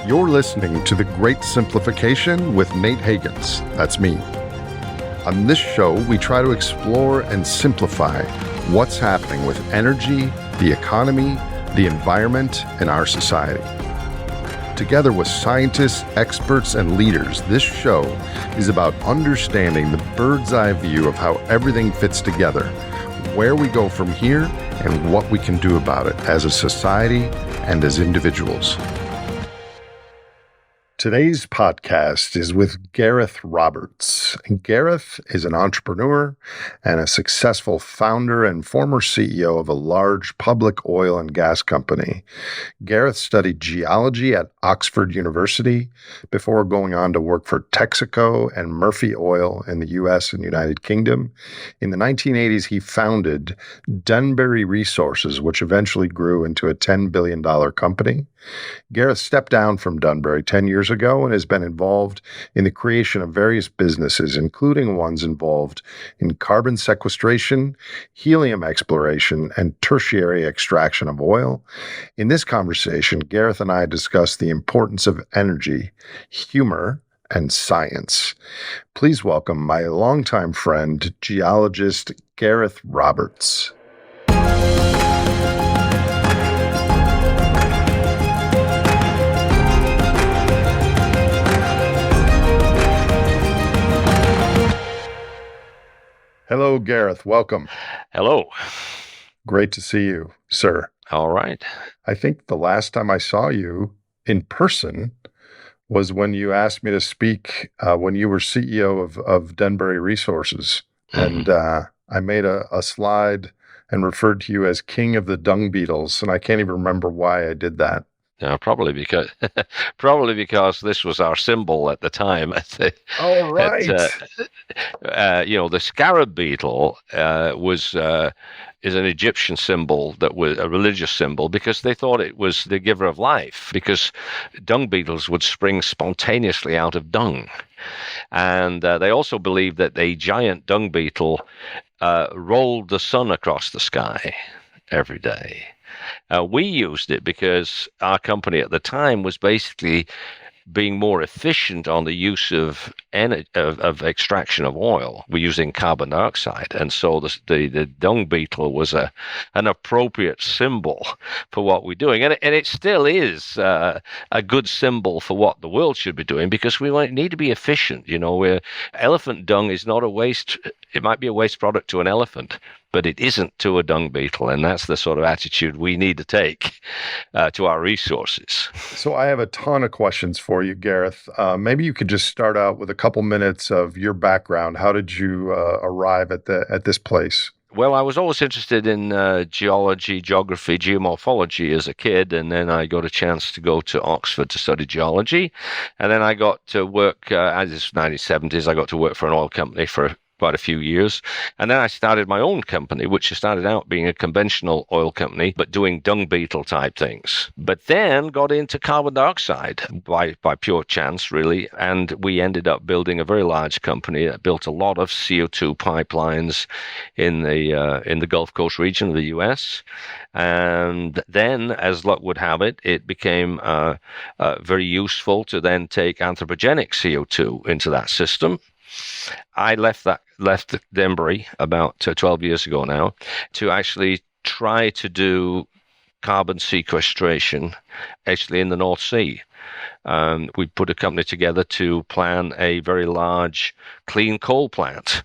You're listening to The Great Simplification with Nate Hagans. That's me. On this show, we try to explore and simplify what's happening with energy, the economy, the environment, and our society. Together with scientists, experts, and leaders, this show is about understanding the bird's eye view of how everything fits together, where we go from here, and what we can do about it as a society and as individuals. Today's podcast is with Gareth Roberts. And Gareth is an entrepreneur and a successful founder and former CEO of a large public oil and gas company. Gareth studied geology at Oxford University before going on to work for Texaco and Murphy Oil in the U.S. and United Kingdom. In the 1980s, he founded Denbury Resources, which eventually grew into a $10 billion company. Gareth stepped down from Denbury 10 years ago and has been involved in the creation of various businesses, including ones involved in carbon sequestration, helium exploration, and tertiary extraction of oil. In this conversation, Gareth and I discuss the importance of energy, humor, and science. Please welcome my longtime friend, geologist Gareth Roberts. Hello, Gareth. Welcome. Hello. Great to see you, sir. All right. I think the last time I saw you in person was when you asked me to speak when you were CEO of Denbury Resources. And I made a slide and referred to you as King of the Dung Beetles. And I can't even remember why I did that. Probably because this was our symbol at the time. Oh, right. The scarab beetle is an Egyptian symbol that was a religious symbol because they thought it was the giver of life, because dung beetles would spring spontaneously out of dung. And they also believed that a giant dung beetle rolled the sun across the sky every day. We used it because our company at the time was basically being more efficient on the use of extraction of oil. We're using carbon dioxide, and so the dung beetle was an appropriate symbol for what we're doing, and it still is a good symbol for what the world should be doing, because we need to be efficient. Elephant dung is not a waste. It might be a waste product to an elephant, but it isn't to a dung beetle, and that's the sort of attitude we need to take to our resources. So I have a ton of questions for you, Gareth. Maybe you could just start out with a couple minutes of your background. How did you arrive at this place? Well, I was always interested in geology, geography, geomorphology as a kid, and then I got a chance to go to Oxford to study geology, and then I got to work, as it's 1970s, I got to work for an oil company for quite a few years. And then I started my own company, which started out being a conventional oil company, but doing dung beetle type things. But then got into carbon dioxide by pure chance, really. And we ended up building a very large company that built a lot of CO2 pipelines in the Gulf Coast region of the US. And then, as luck would have it, it became very useful to then take anthropogenic CO2 into that system. I left Denbury about 12 years ago now to actually try to do carbon sequestration actually in the North Sea. We put a company together to plan a very large clean coal plant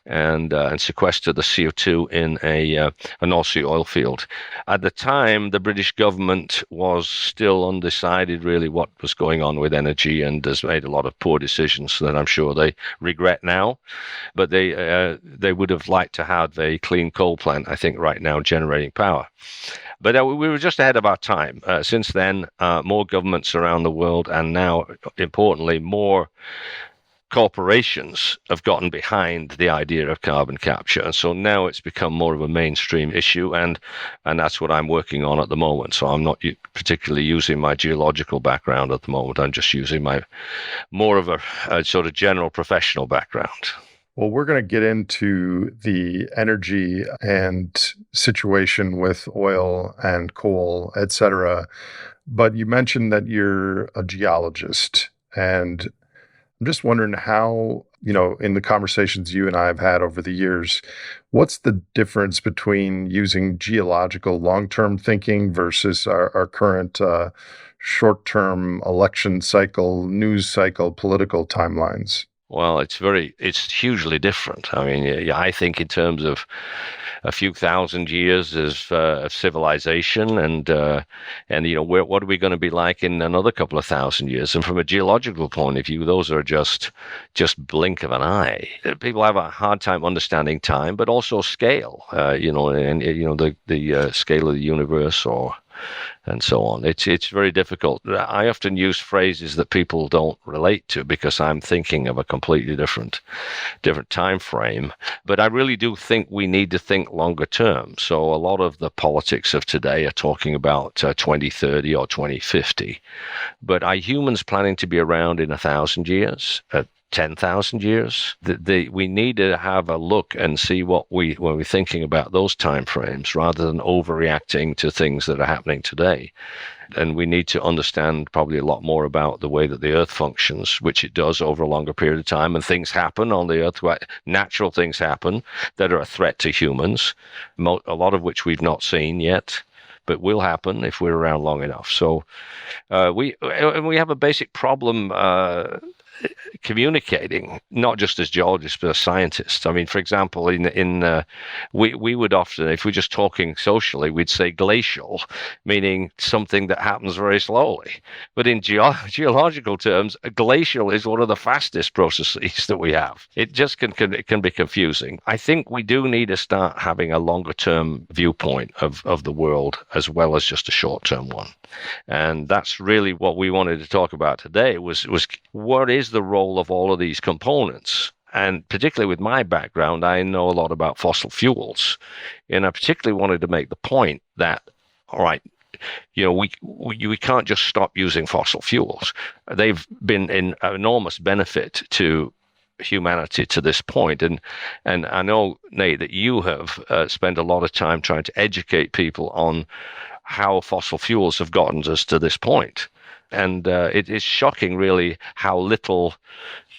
and sequester the CO2 in a North Sea oil field. At the time, the British government was still undecided really what was going on with energy, and has made a lot of poor decisions that I'm sure they regret now. But they would have liked to have a clean coal plant, I think, right now generating power. But we were just ahead of our time. Since then, more governments around the world, and now, importantly, more corporations have gotten behind the idea of carbon capture. And so now it's become more of a mainstream issue, and that's what I'm working on at the moment. So I'm not particularly using my geological background at the moment. I'm just using my more of a sort of general professional background. Well, we're going to get into the energy and situation with oil and coal, et cetera. But you mentioned that you're a geologist, and I'm just wondering how, in the conversations you and I have had over the years, what's the difference between using geological long-term thinking versus our current short-term election cycle, news cycle, political timelines? Well, it's hugely different. I mean, yeah, I think in terms of a few thousand years of civilization, and what are we going to be like in another couple of thousand years? And from a geological point of view, those are just blink of an eye. People have a hard time understanding time, but also scale. The scale of the universe, or and so on. It's very difficult. I often use phrases that people don't relate to because I'm thinking of a completely different time frame. But I really do think we need to think longer term. So a lot of the politics of today are talking about 2030 or 2050. But are humans planning to be around in 1,000 years? 10,000 years. We need to have a look and see when we're thinking about those time frames, rather than overreacting to things that are happening today. And we need to understand probably a lot more about the way that the Earth functions, which it does over a longer period of time. And things happen on the Earth, natural things happen that are a threat to humans, a lot of which we've not seen yet, but will happen if we're around long enough. So we have a basic problem communicating, not just as geologists but as scientists. I mean, for example, we would often, if we're just talking socially, we'd say glacial, meaning something that happens very slowly. But in geological terms, a glacial is one of the fastest processes that we have. It just can be confusing. I think we do need to start having a longer term viewpoint of the world, as well as just a short term one. And that's really what we wanted to talk about today, was what is the role of all of these components? And particularly with my background, I know a lot about fossil fuels. And I particularly wanted to make the point that, all right, we can't just stop using fossil fuels. They've been an enormous benefit to humanity to this point. And I know, Nate, that you have spent a lot of time trying to educate people on how fossil fuels have gotten us to this point. And it is shocking, really, how little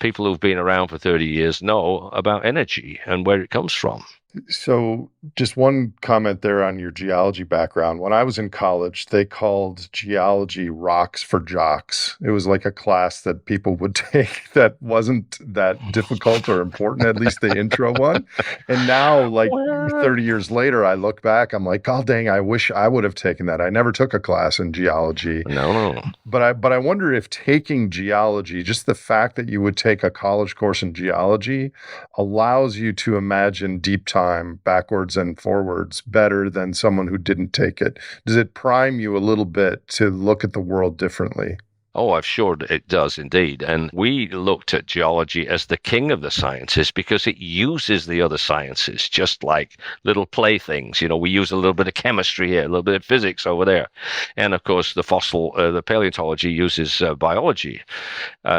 people who've been around for 30 years know about energy and where it comes from. So, just one comment there on your geology background. When I was in college, they called geology rocks for jocks. It was like a class that people would take that wasn't that difficult or important, at least the intro one. And now, like 30 years later, I look back, I'm like, oh, dang, I wish I would have taken that. I never took a class in geology. No. But I wonder if taking geology, just the fact that you would take a college course in geology, allows you to imagine deep time backwards and forwards better than someone who didn't take it. Does it prime you a little bit to look at the world differently? Oh, I'm sure it does indeed. And we looked at geology as the king of the sciences because it uses the other sciences just like little playthings. We use a little bit of chemistry here, a little bit of physics over there. And of course, the paleontology uses biology.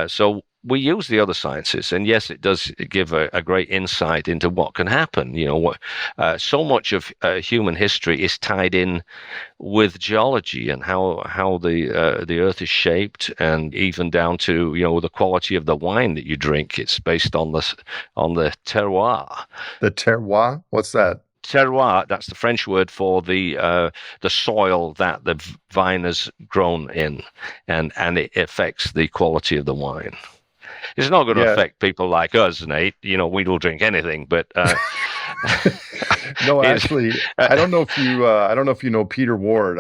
So we use the other sciences, and yes, it does give a great insight into what can happen. So much of human history is tied in with geology and how the earth is shaped, and even down to the quality of the wine that you drink. It's based on the terroir. The terroir? What's that? Terroir, that's the French word for the soil that the vine has grown in, and it affects the quality of the wine. It's not going to affect people like us, Nate. We will drink anything, but no, actually, I don't know if you know Peter Ward.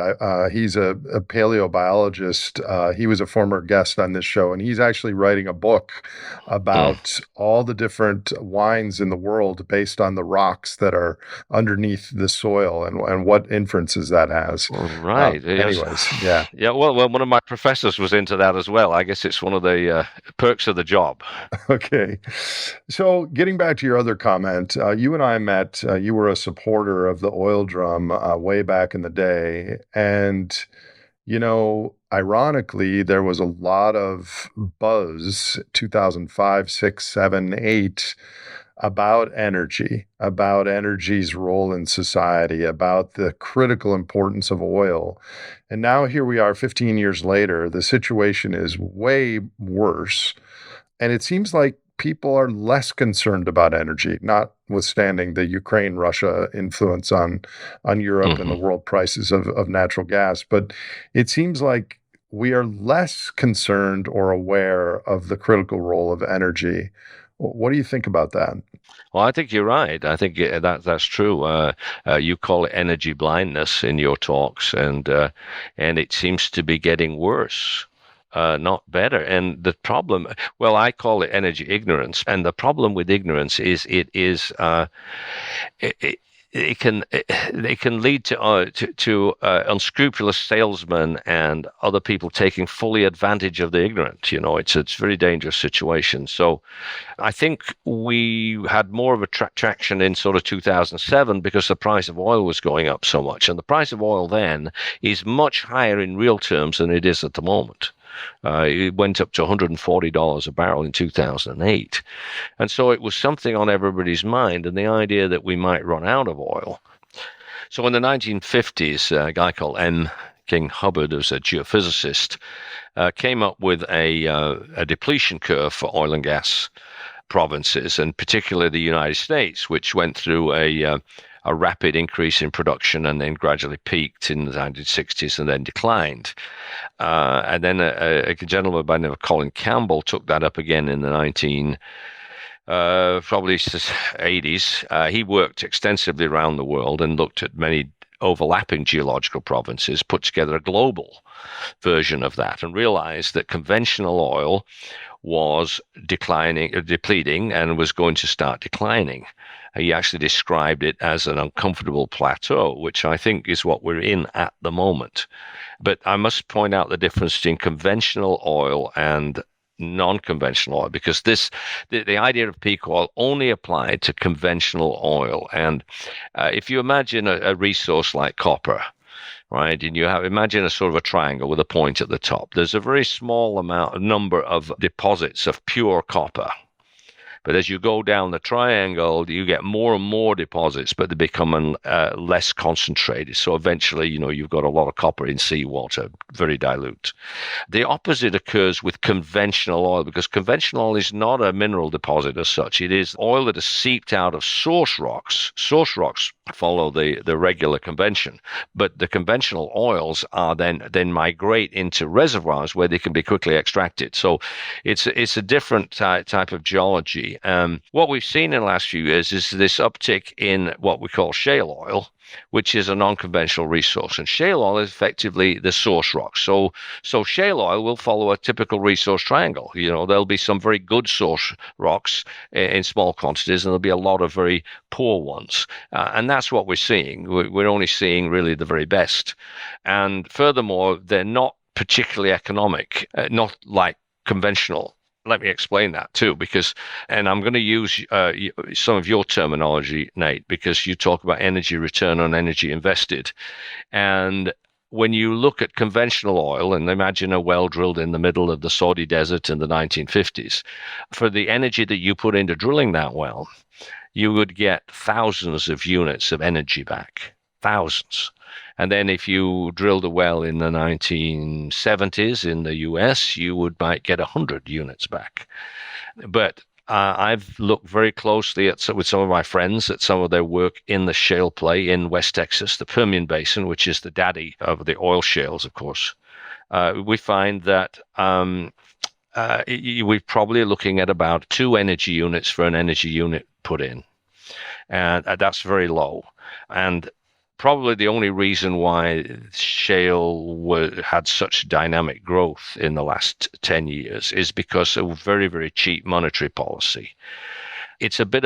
He's a paleobiologist. He was a former guest on this show, and he's actually writing a book about all the different wines in the world based on the rocks that are underneath the soil and what inferences that has. Right. Anyways, yeah. Yeah. Well, one of my professors was into that as well. I guess it's one of the perks of the job. Okay. So getting back to your other comment, you and I met, you were a supporter of the oil drum way back in the day. And, ironically, there was a lot of buzz, 2005, 6, 7, 8, about energy, about energy's role in society, about the critical importance of oil. And now here we are 15 years later, the situation is way worse. And it seems like people are less concerned about energy, notwithstanding the Ukraine-Russia influence on Europe and the Hmm. world prices of natural gas. But it seems like we are less concerned or aware of the critical role of energy. What do you think about that? Well, I think you're right. I think that's true. You call it energy blindness in your talks, and it seems to be getting worse, not better. And the problem, well, I call it energy ignorance. And the problem with ignorance is it, it, it can lead to unscrupulous salesmen and other people taking fully advantage of the ignorant. It's a very dangerous situation. So I think we had more of a traction in sort of 2007 because the price of oil was going up so much. And the price of oil then is much higher in real terms than it is at the moment. It went up to $140 a barrel in 2008. And so it was something on everybody's mind, and the idea that we might run out of oil. So in the 1950s, a guy called M. King Hubbard, who's a geophysicist, came up with a depletion curve for oil and gas provinces, and particularly the United States, which went through a rapid increase in production and then gradually peaked in the 1960s and then declined. And then a gentleman by the name of Colin Campbell took that up again in the probably 80s. He worked extensively around the world and looked at many overlapping geological provinces, put together a global version of that, and realized that conventional oil was depleting, and was going to start declining. He actually described it as an uncomfortable plateau, which I think is what we're in at the moment. But I must point out the difference between conventional oil and non-conventional oil, because the idea of peak oil only applied to conventional oil. And if you imagine a resource like copper, right? And imagine a sort of a triangle with a point at the top. There's a very small number of deposits of pure copper. But as you go down the triangle, you get more and more deposits, but they become less concentrated. So eventually, you've got a lot of copper in seawater, very dilute. The opposite occurs with conventional oil, because conventional oil is not a mineral deposit as such. It is oil that is seeped out of source rocks. Source rocks follow the regular convention, but the conventional oils are then migrate into reservoirs where they can be quickly extracted. So it's a different type of geology. What we've seen in the last few years is this uptick in what we call shale oil, which is a non-conventional resource. And shale oil is effectively the source rock. So shale oil will follow a typical resource triangle. There'll be some very good source rocks in small quantities, and there'll be a lot of very poor ones. And that's what we're seeing. We're only seeing really the very best. And furthermore, they're not particularly economic, not like conventional. Let me explain that too, and I'm going to use some of your terminology, Nate, because you talk about energy return on energy invested. And when you look at conventional oil, and imagine a well drilled in the middle of the Saudi desert in the 1950s, for the energy that you put into drilling that well, you would get thousands of units of energy back. Thousands. And then if you drilled a well in the 1970s in the US, you might get 100 units back. But I've looked very closely with some of my friends at some of their work in the shale play in West Texas, the Permian Basin, which is the daddy of the oil shales, of course. We find that we're probably looking at about 2 energy units for an energy unit put in. And that's very low. And probably the only reason why shale had such dynamic growth in the last 10 years is because of very, very cheap monetary policy. It was a bit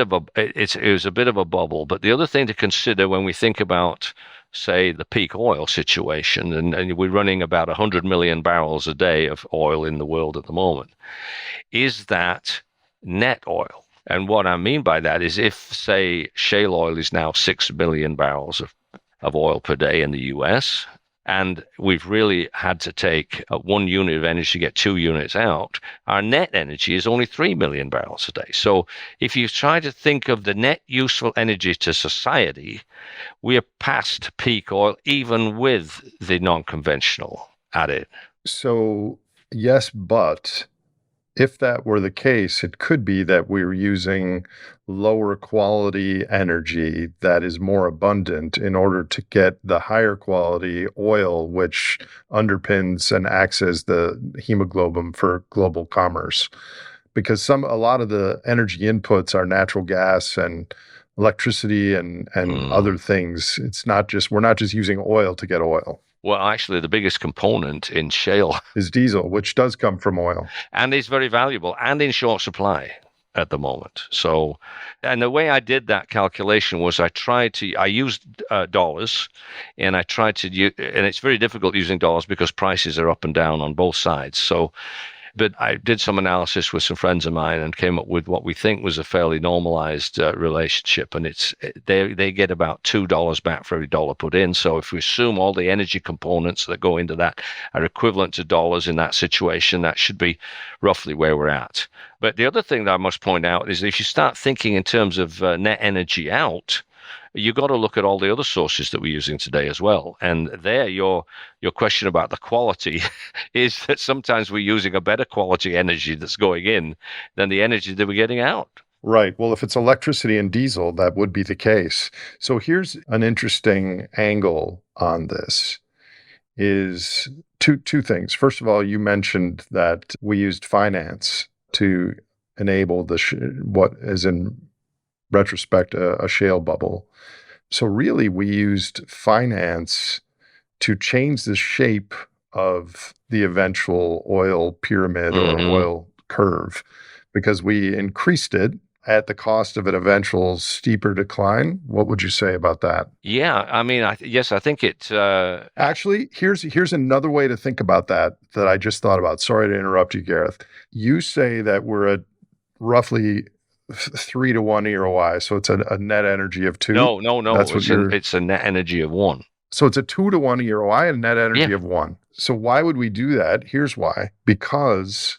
of a bubble. But the other thing to consider when we think about, say, the peak oil situation, and we're running about 100 million barrels a day of oil in the world at the moment, is that net oil. And what I mean by that is if, say, shale oil is now 6 million barrels of oil per day in the US, and we've really had to take 1 unit of energy to get 2 units out, our net energy is only 3 million barrels a day. So if you try to think of the net useful energy to society, we are past peak oil, even with the non-conventional added. So, yes, but if that were the case, it could be that we're using lower quality energy that is more abundant in order to get the higher quality oil, which underpins and acts as the hemoglobin for global commerce. Because a lot of the energy inputs are natural gas and electricity and other things. We're not just using oil to get oil. Well, actually, the biggest component in shale is diesel, which does come from oil. And is very valuable and in short supply at the moment. So, and the way I did that calculation was I used dollars, and I tried to use, and it's very difficult using dollars because prices are up and down on both sides. So, but I did some analysis with some friends of mine and came up with what we think was a fairly normalized relationship. And they get about $2 back for every dollar put in. So if we assume all the energy components that go into that are equivalent to dollars in that situation, that should be roughly where we're at. But the other thing that I must point out is if you start thinking in terms of net energy out, you got to look at all the other sources that we're using today as well. And there, your question about the quality is that sometimes we're using a better quality energy that's going in than the energy that we're getting out. Right. Well, if it's electricity and diesel, that would be the case. So here's an interesting angle on this is two things. First of all, you mentioned that we used finance to enable what is in retrospect a shale bubble. So really, we used finance to change the shape of the eventual oil pyramid or oil curve because we increased it at the cost of an eventual steeper decline. What would you say about that? Yeah, I mean, I think it... Actually, here's another way to think about that I just thought about. Sorry to interrupt you, Gareth. You say that we're at roughly 3-to-1 EROI, so it's a net energy of 2. No. It's a net energy of 1. So it's a 2-to-1 EROI and net energy of 1. So why would we do that? Here's why. Because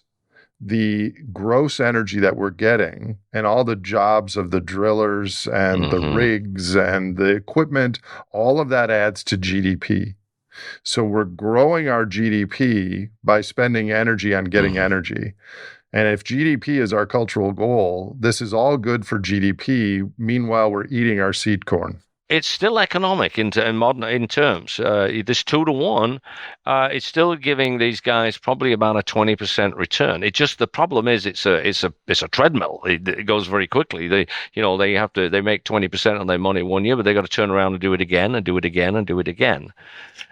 the gross energy that we're getting and all the jobs of the drillers and the rigs and the equipment, all of that adds to GDP. So we're growing our GDP by spending energy on getting energy. And if GDP is our cultural goal, this is all good for GDP. Meanwhile, we're eating our seed corn. It's still economic in terms. This 2-to-1, it's still giving these guys probably about a 20% return. The problem is it's a treadmill. It goes very quickly. They make 20% on their money 1 year, but they got to turn around and do it again and do it again and do it again.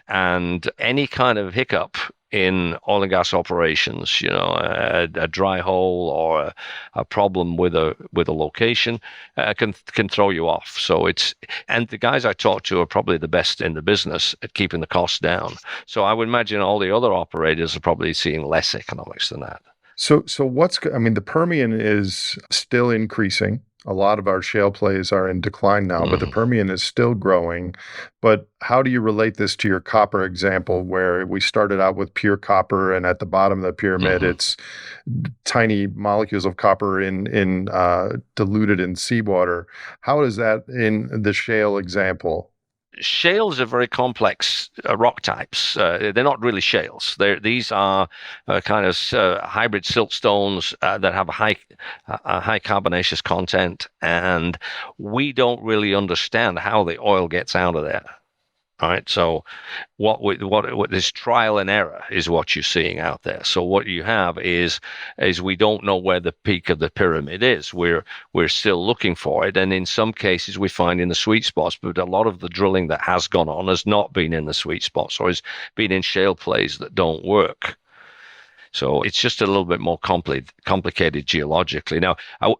And any kind of hiccup in oil and gas operations, a dry hole or a problem with a location can throw you off. So and the guys I talk to are probably the best in the business at keeping the costs down. So I would imagine all the other operators are probably seeing less economics than that. So the Permian is still increasing. A lot of our shale plays are in decline now, but the Permian is still growing. But how do you relate this to your copper example, where we started out with pure copper, and at the bottom of the pyramid, it's tiny molecules of copper in diluted in seawater? How is that in the shale example? Shales are very complex rock types. They're not really shales. These are kind of hybrid siltstones that have a high carbonaceous content, and we don't really understand how the oil gets out of there. All right, so what this trial and error is what you're seeing out there. So what you have is we don't know where the peak of the pyramid is. We're still looking for it, and in some cases we find in the sweet spots. But a lot of the drilling that has gone on has not been in the sweet spots, or has been in shale plays that don't work. So it's just a little bit more complicated geologically. Now,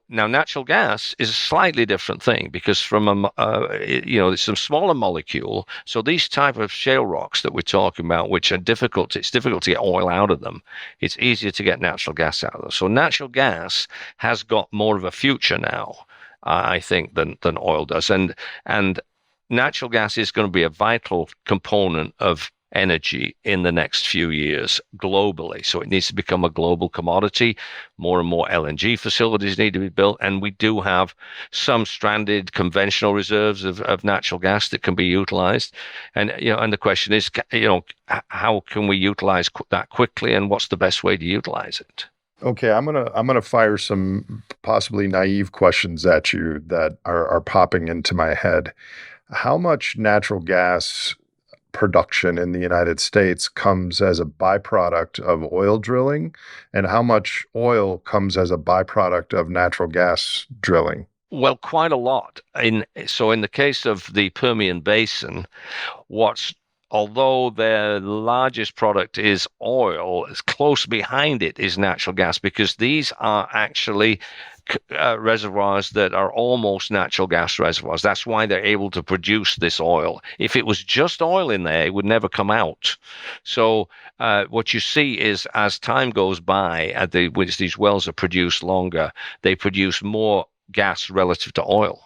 natural gas is a slightly different thing because from it's some smaller molecule. So these type of shale rocks that we're talking about, which are difficult, it's difficult to get oil out of them. It's easier to get natural gas out of them. So natural gas has got more of a future now, I think, than oil does. And natural gas is going to be a vital component of energy in the next few years globally. So it needs to become a global commodity. More and more LNG facilities need to be built. And we do have some stranded conventional reserves of natural gas that can be utilized. And, and the question is, how can we utilize that quickly, and what's the best way to utilize it? Okay, I'm gonna fire some possibly naive questions at you that are popping into my head. How much natural gas production in the United States comes as a byproduct of oil drilling, and how much oil comes as a byproduct of natural gas drilling? Well, quite a lot. So in the case of the Permian Basin, although their largest product is oil, close behind it is natural gas, because these are actually reservoirs that are almost natural gas reservoirs. That's why they're able to produce this oil. If it was just oil in there, it would never come out. So what you see is, as time goes by, which these wells are produced longer, they produce more gas relative to oil.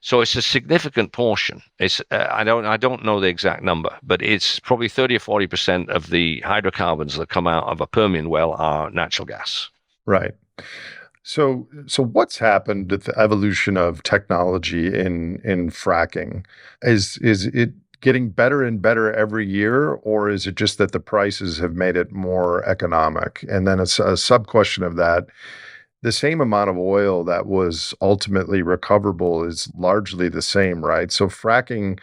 So it's a significant portion. It's I don't know the exact number, but it's probably 30 or 40% of the hydrocarbons that come out of a Permian well are natural gas. Right. So what's happened with the evolution of technology in fracking? Is it getting better and better every year, or is it just that the prices have made it more economic? And then a sub question of that, the same amount of oil that was ultimately recoverable is largely the same, right? So fracking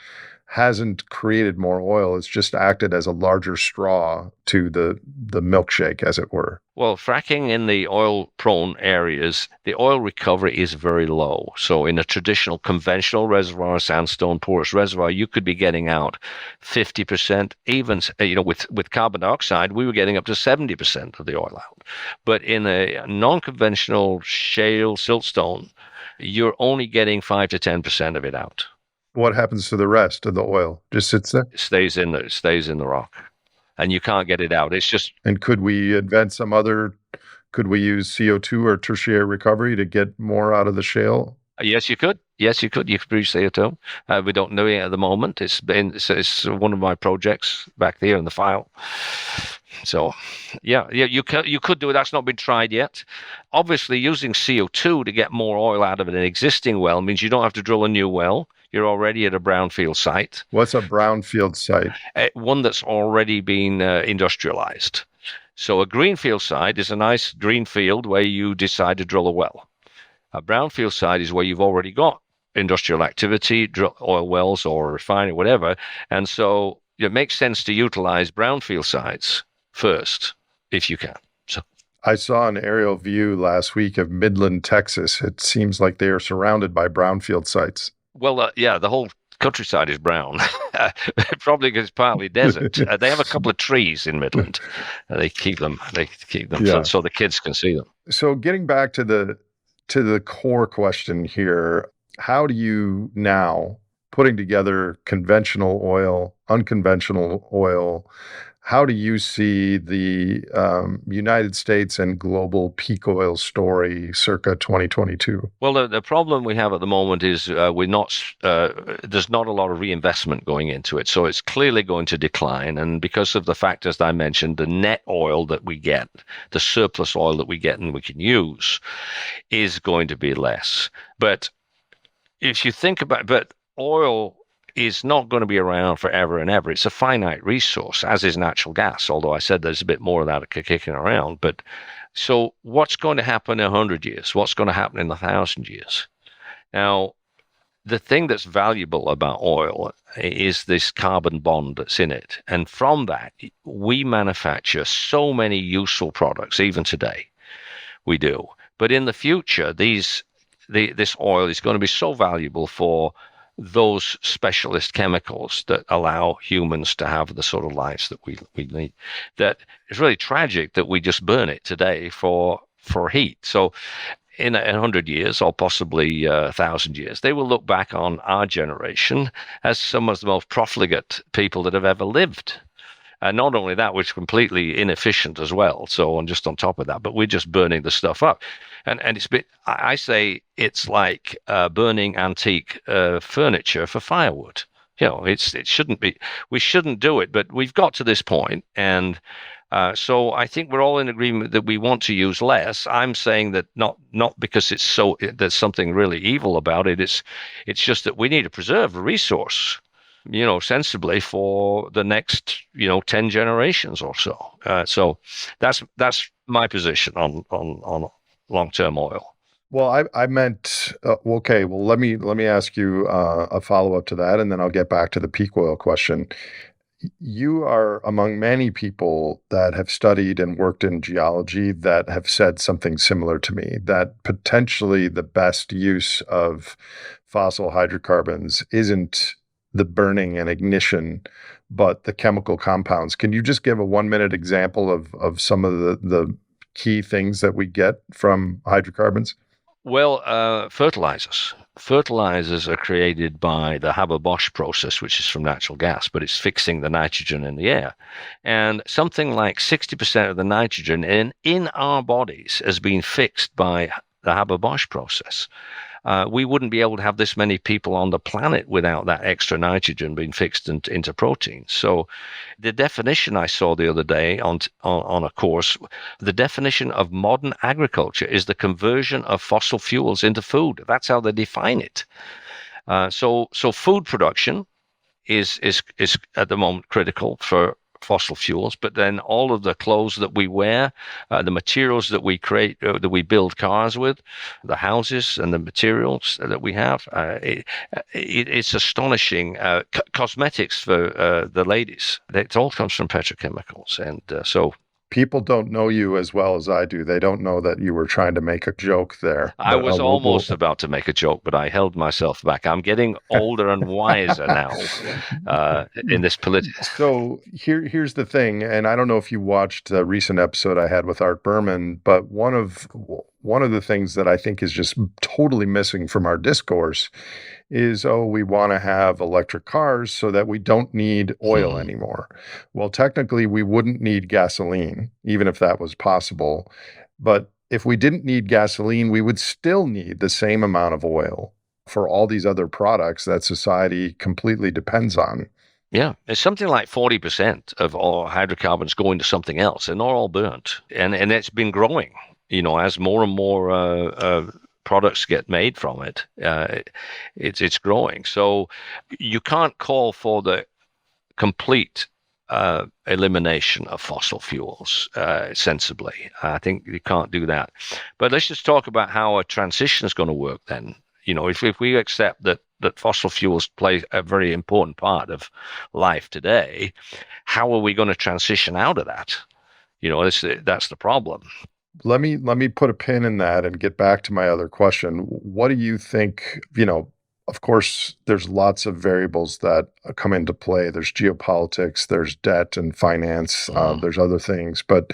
hasn't created more oil. It's just acted as a larger straw to the milkshake, as it were. Well, fracking in the oil-prone areas, the oil recovery is very low. So in a traditional conventional reservoir, sandstone porous reservoir, you could be getting out 50%. Even, with carbon dioxide, we were getting up to 70% of the oil out. But in a non-conventional shale siltstone, you're only getting 5 to 10% of it out. What happens to the rest of the oil? Just sits there? It stays in the rock, and you can't get it out. It's just. And could we could we use CO2 or tertiary recovery to get more out of the shale? Yes, you could. Yes, you could. You could produce CO2. We don't know it at the moment. It's one of my projects back there in the file. So, yeah, you could do it. That's not been tried yet. Obviously, using CO2 to get more oil out of an existing well means you don't have to drill a new well. You're already at a brownfield site. What's a brownfield site? One that's already been industrialized. So a greenfield site is a nice green field where you decide to drill a well. A brownfield site is where you've already got industrial activity, drill oil wells or refinery, whatever. And so it makes sense to utilize brownfield sites first, if you can. So I saw an aerial view last week of Midland, Texas. It seems like they are surrounded by brownfield sites. Well, yeah, the whole countryside is brown, probably because it's partly desert. They have a couple of trees in Midland. They keep them Yeah. so the kids can see them. So getting back to the core question here, how do you now, putting together conventional oil, unconventional oil, how do you see the United States and global peak oil story circa 2022? Well, the problem we have at the moment is there's not a lot of reinvestment going into it. So it's clearly going to decline. And because of the factors that I mentioned, the net oil that we get, the surplus oil that we get and we can use, is going to be less. But if you think but oil is not going to be around forever and ever. It's a finite resource, as is natural gas, although I said there's a bit more of that kicking around. But so what's going to happen in 100 years? What's going to happen in 1,000 years? Now, the thing that's valuable about oil is this carbon bond that's in it. And from that, we manufacture so many useful products, even today. We do. But in the future, this oil is going to be so valuable for those specialist chemicals that allow humans to have the sort of lives that we need, that it's really tragic that we just burn it today for heat. So in 100 years, or possibly 1,000 years, they will look back on our generation as some of the most profligate people that have ever lived. And not only that, we're completely inefficient as well. So, and just on top of that, but we're just burning the stuff up. And I say it's like burning antique furniture for firewood. it shouldn't be. We shouldn't do it, but we've got to this point, and so I think we're all in agreement that we want to use less. I'm saying that not because there's something really evil about it. It's just that we need to preserve a resource, sensibly for the next 10 generations or so. So that's my position on long-term oil. Well, I meant okay. Well, let me ask you a follow up to that, and then I'll get back to the peak oil question. You are among many people that have studied and worked in geology that have said something similar to me, that potentially the best use of fossil hydrocarbons isn't the burning and ignition, but the chemical compounds. Can you just give a 1 minute example of some of the key things that we get from hydrocarbons? Well, fertilizers. Fertilizers are created by the Haber-Bosch process, which is from natural gas, but it's fixing the nitrogen in the air. And something like 60% of the nitrogen in our bodies has been fixed by the Haber-Bosch process. We wouldn't be able to have this many people on the planet without that extra nitrogen being fixed into protein. So the definition I saw the other day on a course, the definition of modern agriculture is the conversion of fossil fuels into food. That's how they define it. So food production is at the moment critical for fossil fuels, but then all of the clothes that we wear, the materials that we create, that we build cars with, the houses and the materials that we have, it's astonishing. Cosmetics for the ladies, it all comes from petrochemicals, and so People don't know you as well as I do. They don't know that you were trying to make a joke there. I But was almost about to make a joke, but I held myself back. I'm getting older and wiser now in this political. So here's the thing, and I don't know if you watched a recent episode I had with Art Berman, but one of the things that I think is just totally missing from our discourse is, oh, we want to have electric cars so that we don't need oil anymore. Well, technically, we wouldn't need gasoline, even if that was possible. But if we didn't need gasoline, we would still need the same amount of oil for all these other products that society completely depends on. Yeah, it's something like 40% of all hydrocarbons go into something else, and they're all burnt. And it's been growing, as more and more products get made from it. It's growing. So you can't call for the complete elimination of fossil fuels sensibly. I think you can't do that. But let's just talk about how a transition is going to work then. If we accept that fossil fuels play a very important part of life today, how are we going to transition out of that? That's the problem. Let me put a pin in that and get back to my other question. What do you think, of course, there's lots of variables that come into play. There's geopolitics, there's debt and finance, there's other things. But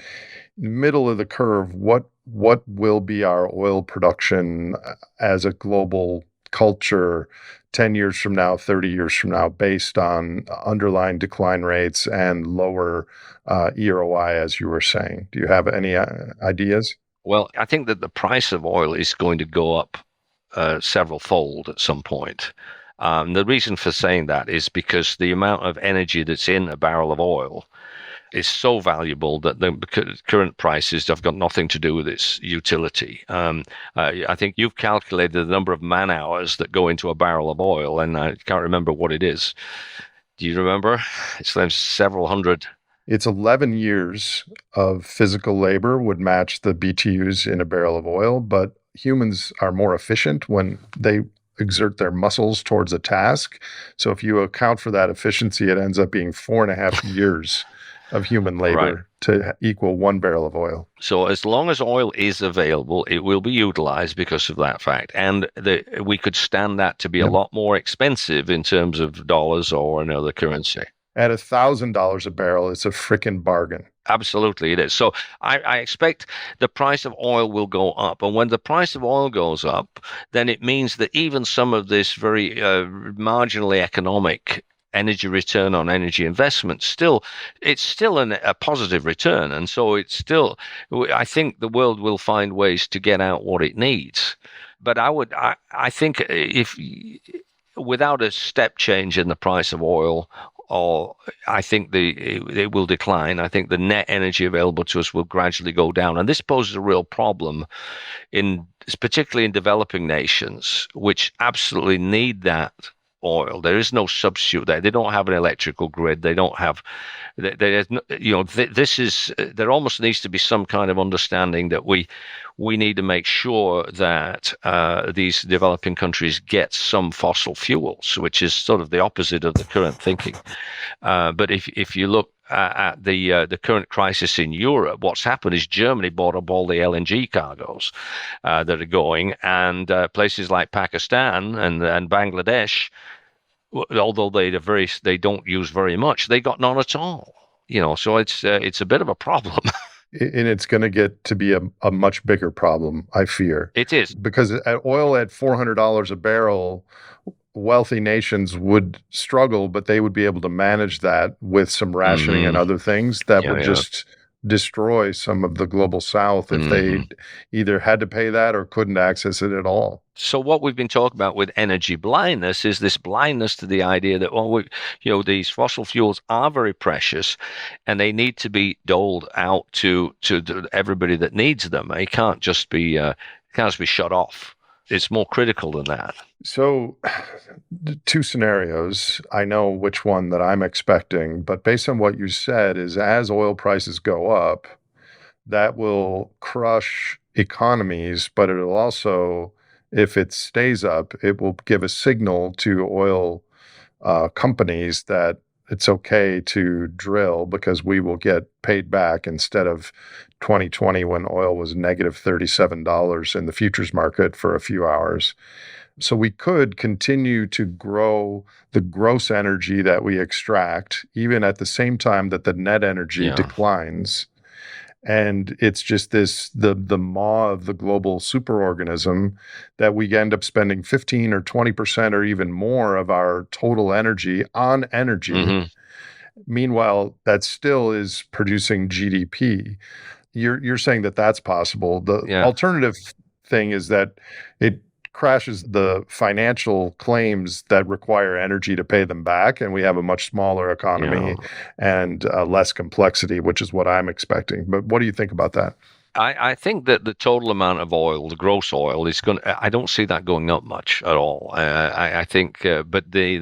middle of the curve, what will be our oil production as a global culture 10 years from now, 30 years from now, based on underlying decline rates and lower EROI, as you were saying? Do you have any ideas? Well, I think that the price of oil is going to go up several fold at some point. The reason for saying that is because the amount of energy that's in a barrel of oil is so valuable that the current prices have got nothing to do with its utility. I think you've calculated the number of man hours that go into a barrel of oil, and I can't remember what it is. Do you remember? It's several hundred. It's 11 years of physical labor would match the BTUs in a barrel of oil, but humans are more efficient when they exert their muscles towards a task. So if you account for that efficiency, it ends up being 4.5 years of human labor to equal 1 barrel of oil. So as long as oil is available, it will be utilized because of that fact. And we could stand that to be a lot more expensive in terms of dollars or another currency. At $1,000 a barrel, it's a frickin' bargain. Absolutely, it is. So I expect the price of oil will go up. And when the price of oil goes up, then it means that even some of this very marginally economic energy return on energy investment, it's still a positive return. And so I think the world will find ways to get out what it needs. But I think without a step change in the price of oil, or I think it will decline. I think the net energy available to us will gradually go down, and this poses a real problem particularly in developing nations, which absolutely need that oil. There is no substitute there. They don't have an electrical grid. They don't have. There's this is. There almost needs to be some kind of understanding that we need to make sure that these developing countries get some fossil fuels, which is sort of the opposite of the current thinking. But if you look at the current crisis in Europe, what's happened is Germany bought up all the LNG cargoes that are going, and places like Pakistan and Bangladesh, although they don't use very much, they got none at all. So it's a bit of a problem. And it's going to get to be a much bigger problem, I fear. It is. Because oil at $400 a barrel, wealthy nations would struggle, but they would be able to manage that with some rationing and other things that would just destroy some of the global south if they either had to pay that or couldn't access it at all. So what we've been talking about with energy blindness is this blindness to the idea that these fossil fuels are very precious, and they need to be doled out to everybody that needs them. It can't just be shut off. It's more critical than that. So, two scenarios. I know which one that I'm expecting, but based on what you said, is as oil prices go up, that will crush economies, but it'll also, if it stays up, it will give a signal to oil companies that it's okay to drill because we will get paid back instead of 2020 when oil was negative $37 in the futures market for a few hours. So we could continue to grow the gross energy that we extract, even at the same time that the net energy declines. And it's just the maw of the global superorganism that we end up spending 15 or 20% or even more of our total energy on energy. Meanwhile, that still is producing GDP. You're saying that that's possible. The alternative thing is that it crashes the financial claims that require energy to pay them back, and we have a much smaller economy and less complexity, which is what I'm expecting. But what do you think about that? I think that the total amount of oil, the gross oil, is going. I don't see that going up much at all. I think, but the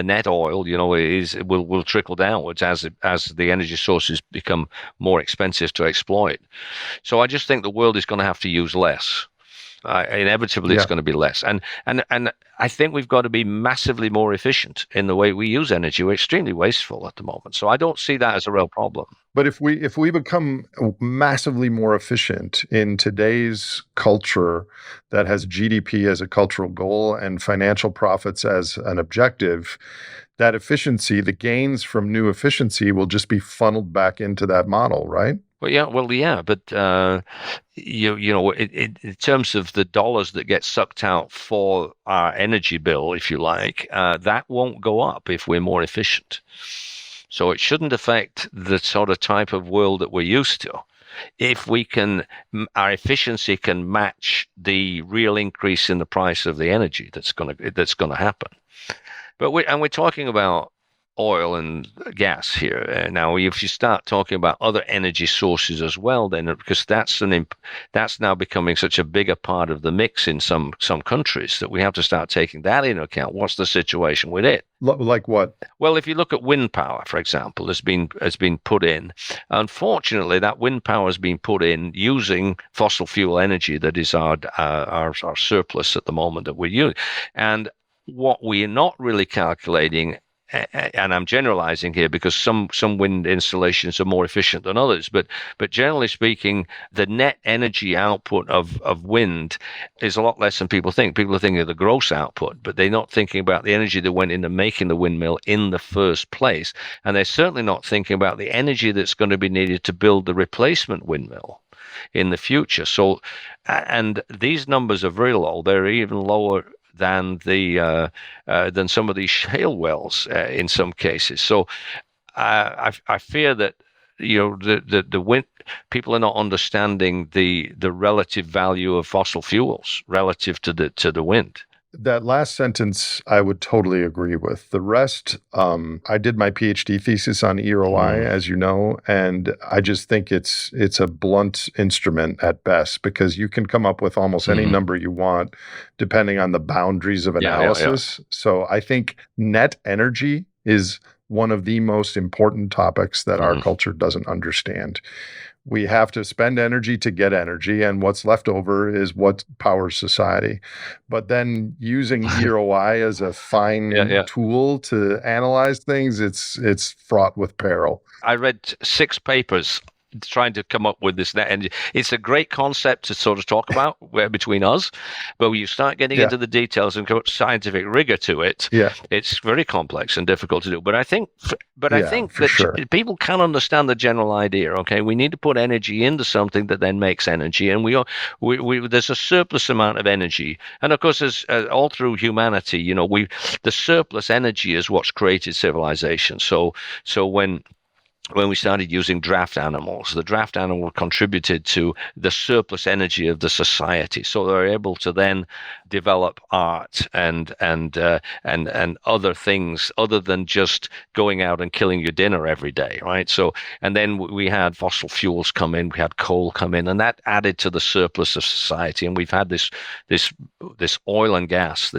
net oil, will trickle downwards as the energy sources become more expensive to exploit. So I just think the world is going to have to use less. Inevitably, it's going to be less, and I think we've got to be massively more efficient in the way we use energy. We're extremely wasteful at the moment, so I don't see that as a real problem. But if we become massively more efficient in today's culture that has GDP as a cultural goal and financial profits as an objective, that efficiency, the gains from new efficiency, will just be funneled back into that model, right? But in terms of the dollars that get sucked out for our energy bill, if you like, that won't go up if we're more efficient. So it shouldn't affect the sort of type of world that we're used to. If our efficiency can match the real increase in the price of the energy that's going to happen. But we're talking about oil and gas here. Now, if you start talking about other energy sources as well, then because that's now becoming such a bigger part of the mix in some countries that we have to start taking that into account. What's the situation with it? Like what? Well, if you look at wind power, for example, has been put in. Unfortunately, that wind power has been put in using fossil fuel energy that is our surplus at the moment that we're using. And what we are not really calculating, and I'm generalizing here because some wind installations are more efficient than others, but generally speaking, the net energy output of wind is a lot less than people think. People are thinking of the gross output, but they're not thinking about the energy that went into making the windmill in the first place. And they're certainly not thinking about the energy that's going to be needed to build the replacement windmill in the future. So, and these numbers are very low. They're even lower than some of these shale wells in some cases. So I fear that the wind people are not understanding the relative value of fossil fuels relative to the wind. That last sentence, I would totally agree with. The rest, I did my PhD thesis on EROI, Mm, as you know, and I just think it's a blunt instrument at best because you can come up with almost any mhm. number you want depending on the boundaries of Yeah. analysis. So I think net energy is one of the most important topics that our Mhm. culture doesn't understand. We have to spend energy to get energy, and what's left over is what powers society. But then using EROI as a Yeah, fine yeah. tool to analyze things, it's fraught with peril. I read 6 papers trying to come up with this net energy. It's a great concept to sort of talk about between us, but when you start getting Yeah, into the details and scientific rigor to it, yeah, it's very complex and difficult to do. But I yeah, think for that sure. people can understand the general idea. Okay, we need to put energy into something that then makes energy, and there's a surplus amount of energy, and of course, as all through humanity, we the surplus energy is what's created civilization. So when we started using draft animals, the draft animal contributed to the surplus energy of the society. So they were able to then develop art and other things other than just going out and killing your dinner every day, right? So and then we had fossil fuels come in, we had coal come in, and that added to the surplus of society. And we've had this this oil and gas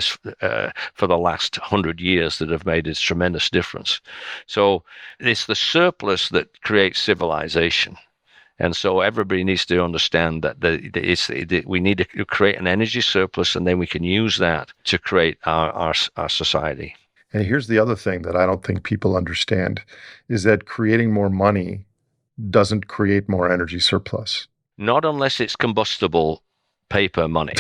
for the last 100 years that have made this tremendous difference. So it's the surplus that creates civilization. And so everybody needs to understand that we need to create an energy surplus, and then we can use that to create our society. And here's the other thing that I don't think people understand is that creating more money doesn't create more energy surplus. Not unless it's combustible paper money.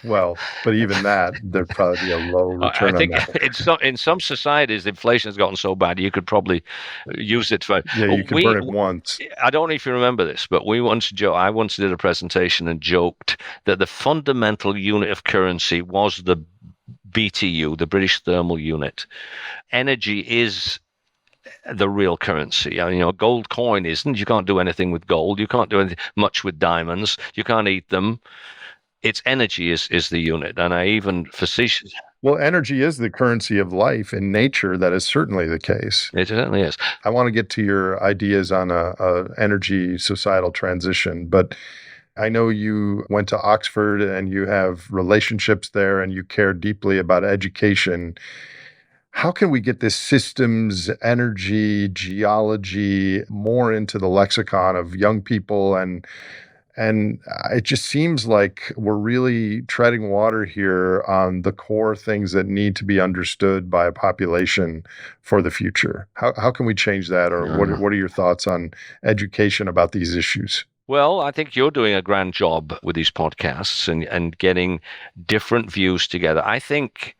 Well, but even that, there'd probably be a low I return on think that. in some societies, inflation has gotten so bad you could probably use it for. Yeah, you can We burn it once. I don't know if you remember this, but I once did a presentation and joked that the fundamental unit of currency was the BTU, the British Thermal Unit. Energy is the real currency. Gold coin isn't. You can't do anything with gold. You can't do anything much with diamonds. You can't eat them. It's energy is the unit. And I even facetious. Well, energy is the currency of life. In nature, that is certainly the case. It certainly is. I want to get to your ideas on a energy societal transition, but I know you went to Oxford and you have relationships there and you care deeply about education. How can we get this systems, energy, geology more into the lexicon of young people and it just seems like we're really treading water here on the core things that need to be understood by a population for the future. How can we change that? Or what are your thoughts on education about these issues? Well, I think you're doing a grand job with these podcasts and getting different views together. I think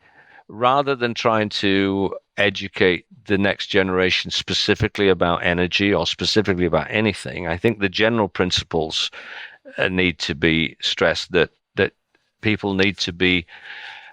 rather than trying to educate the next generation specifically about energy or specifically about anything, I think the general principles need to be stressed that people need to be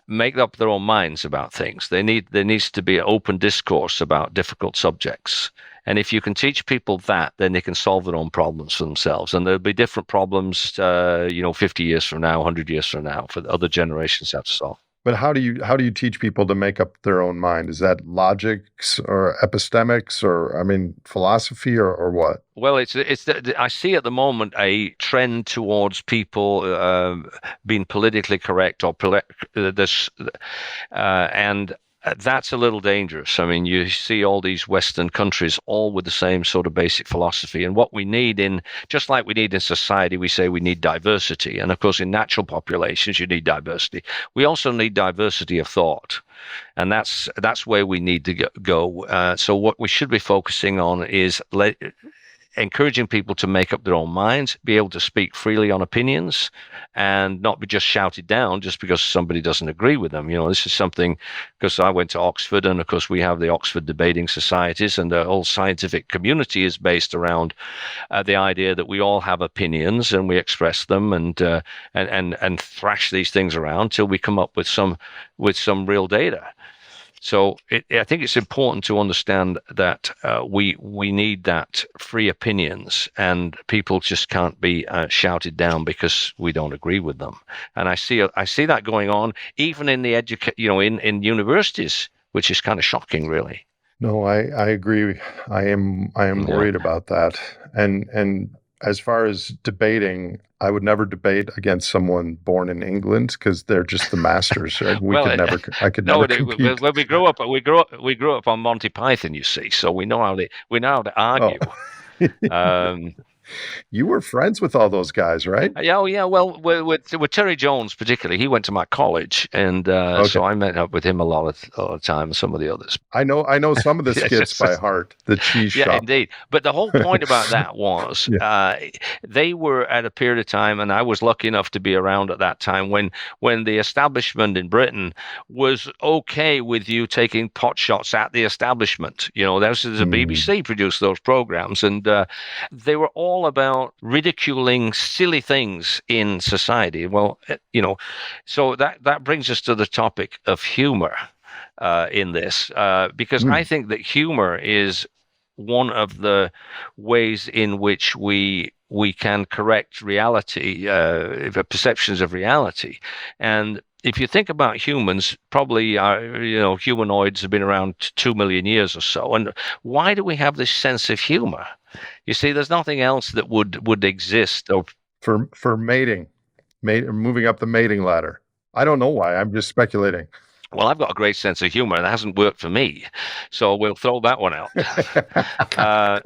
make up their own minds about things. There needs to be an open discourse about difficult subjects. And if you can teach people that, then they can solve their own problems for themselves. And there'll be different problems, 50 years from now, 100 years from now, for the other generations to have to solve. But how do you teach people to make up their own mind? Is that logics or epistemics or I mean philosophy or what? Well, I see at the moment a trend towards people being politically correct or this, and that's a little dangerous. I mean, you see all these Western countries all with the same sort of basic philosophy. And what we need just like we need in society, we say we need diversity. And of course, in natural populations, you need diversity. We also need diversity of thought. And that's where we need to go. So what we should be focusing on is encouraging people to make up their own minds, be able to speak freely on opinions, and not be just shouted down just because somebody doesn't agree with them. This is something, because I went to Oxford, and of course we have the Oxford debating societies, and the whole scientific community is based around the idea that we all have opinions and we express them and thrash these things around till we come up with some real data. So I think it's important to understand that we need that free opinions, and people just can't be shouted down because we don't agree with them. And I see that going on even in the in universities, which is kind of shocking, really. No, I agree. I am Yeah. worried about that. And as far as debating, I would never debate against someone born in England because they're just the masters. Right? We Well, could never. I could no, never compete. when we grew up on Monty Python, you see, so we know how to Oh, argue. Um, you were friends with all those guys, right? Yeah, oh yeah. Well, with Terry Jones particularly, he went to my college, and Okay. so I met up with him a lot of time, and some of the others. I know some of the Yeah, skits by heart. The cheese yeah, shop. indeed. But the whole point about that was Yeah. they were at a period of time, and I was lucky enough to be around at that time when the establishment in Britain was okay with you taking pot shots at the establishment. You know, there's the Mm, BBC produced those programs, and they were all about ridiculing silly things in society. Well, so that brings us to the topic of humor in this, because I mm, think that humor is one of the ways in which we can correct reality, perceptions of reality. And if you think about humans, probably humanoids have been around 2 million years or so. And why do we have this sense of humor? You see, there's nothing else that would exist. Or for mating, moving up the mating ladder. I don't know why. I'm just speculating. well, I've got a great sense of humor, and it hasn't worked for me, so we'll throw that one out. Uh,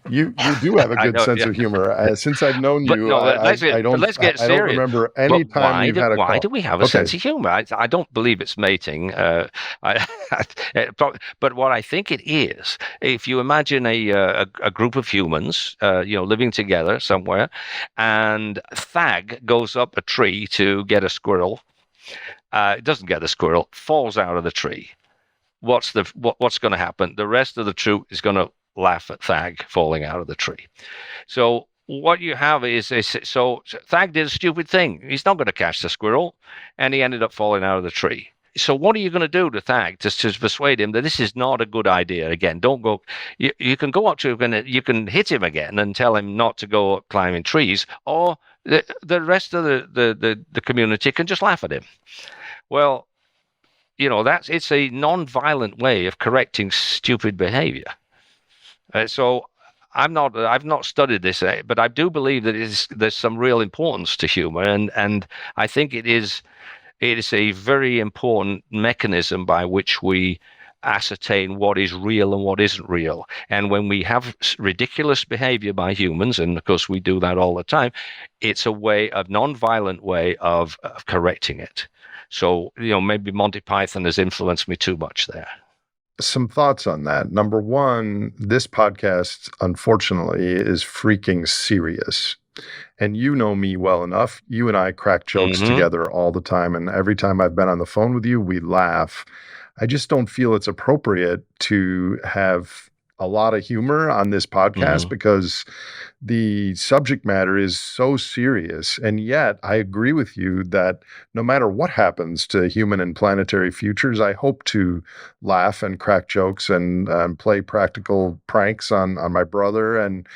You do have a I good know, sense yeah. of humor. Since I've known But you, no, I don't let's get I don't serious. remember But any time you've had a why do call. we have a Okay, sense of humor? I don't believe it's mating. I, but what I think it is, if you imagine a group of humans, living together somewhere, and Thag goes up a tree to get a squirrel. It doesn't get the squirrel, falls out of the tree. What's going to happen? The rest of the troop is going to laugh at Thag falling out of the tree. So what you have so Thag did a stupid thing. He's not going to catch the squirrel, and he ended up falling out of the tree. So what are you going to do to Thag to persuade him that this is not a good idea? Again, don't go. You can go up to him and you can hit him again and tell him not to go up climbing trees, or the rest of the community can just laugh at him. Well, it's a non-violent way of correcting stupid behavior. So I've not studied this, but I do believe that there's some real importance to humor, and I think it is a very important mechanism by which we ascertain what is real and what isn't real. And when we have ridiculous behavior by humans, and of course we do that all the time, it's a non-violent way of correcting it. So, maybe Monty Python has influenced me too much there. some thoughts on that. Number one, this podcast, unfortunately, is freaking serious. And you know me well enough. You and I crack jokes Hmm. together all the time. And every time I've been on the phone with you, we laugh. I just don't feel it's appropriate to have a lot of humor on this podcast Hmm. because the subject matter is so serious. And yet, I agree with you that no matter what happens to human and planetary futures, I hope to laugh and crack jokes and play practical pranks on my brother. And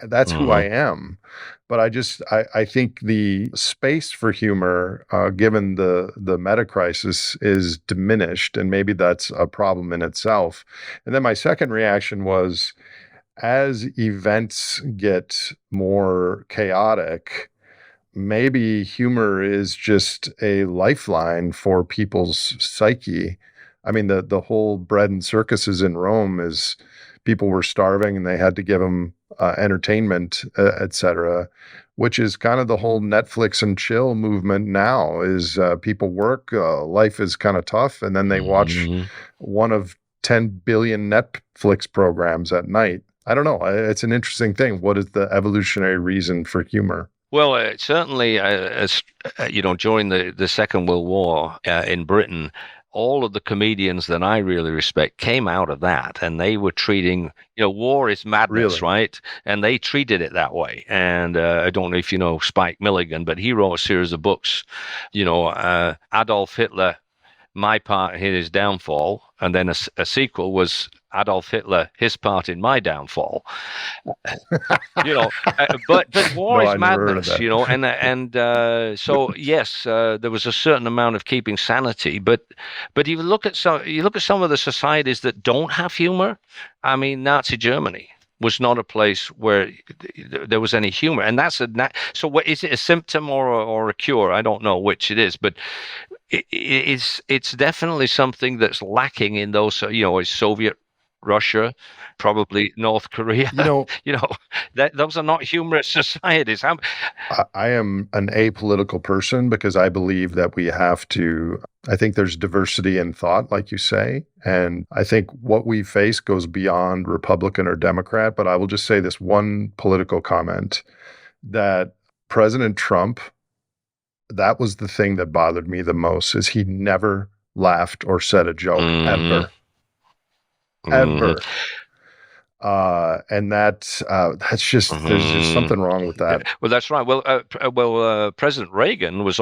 that's who I Hmm. am. But I think the space for humor, given the meta crisis, is diminished, and maybe that's a problem in itself. And then my second reaction was, as events get more chaotic, maybe humor is just a lifeline for people's psyche. I mean, the whole bread and circuses in Rome is people were starving and they had to give them entertainment, etc. Which is kind of the whole Netflix and chill movement now. Is people work, life is kind of tough, and then they watch Hmm. one of 10 billion Netflix programs at night. I don't know. It's an interesting thing. What is the evolutionary reason for humor? Well, certainly, as during the Second World War in Britain, all of the comedians that I really respect came out of that, and they were treating, war is madness, Really? right? And they treated it that way. And I don't know if you know Spike Milligan, but he wrote a series of books, Adolf Hitler my part in his downfall, and then a sequel was Adolf Hitler, his part in my downfall. But war No, is I never heard of madness, that. so yes, there was a certain amount of keeping sanity, but you look at some of the societies that don't have humor. I mean, Nazi Germany was not a place where there was any humor, and so. What is it, a symptom or a cure? I don't know which it is, but it's definitely something that's lacking in those. Soviet Russia, probably North Korea. You know, Those are not humorous societies. I am an apolitical person because I believe that we have to. I think there's diversity in thought, like you say. And I think what we face goes beyond Republican or Democrat. But I will just say this one political comment that President Trump, that was the thing that bothered me the most, is he never laughed or said a joke ever. Ever. And that's just there's just something wrong with that. Well, that's right. President Reagan is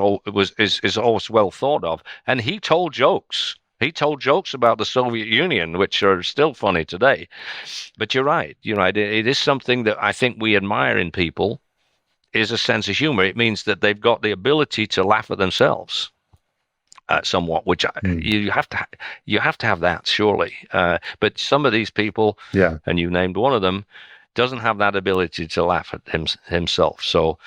always well thought of, and he told jokes. He told jokes about the Soviet Union, which are still funny today. But you're right. It is something that I think we admire in people, is a sense of humor. It means that they've got the ability to laugh at themselves. Somewhat, which you have to have that, surely. But some of these people, and you named one of them, doesn't have that ability to laugh at himself. So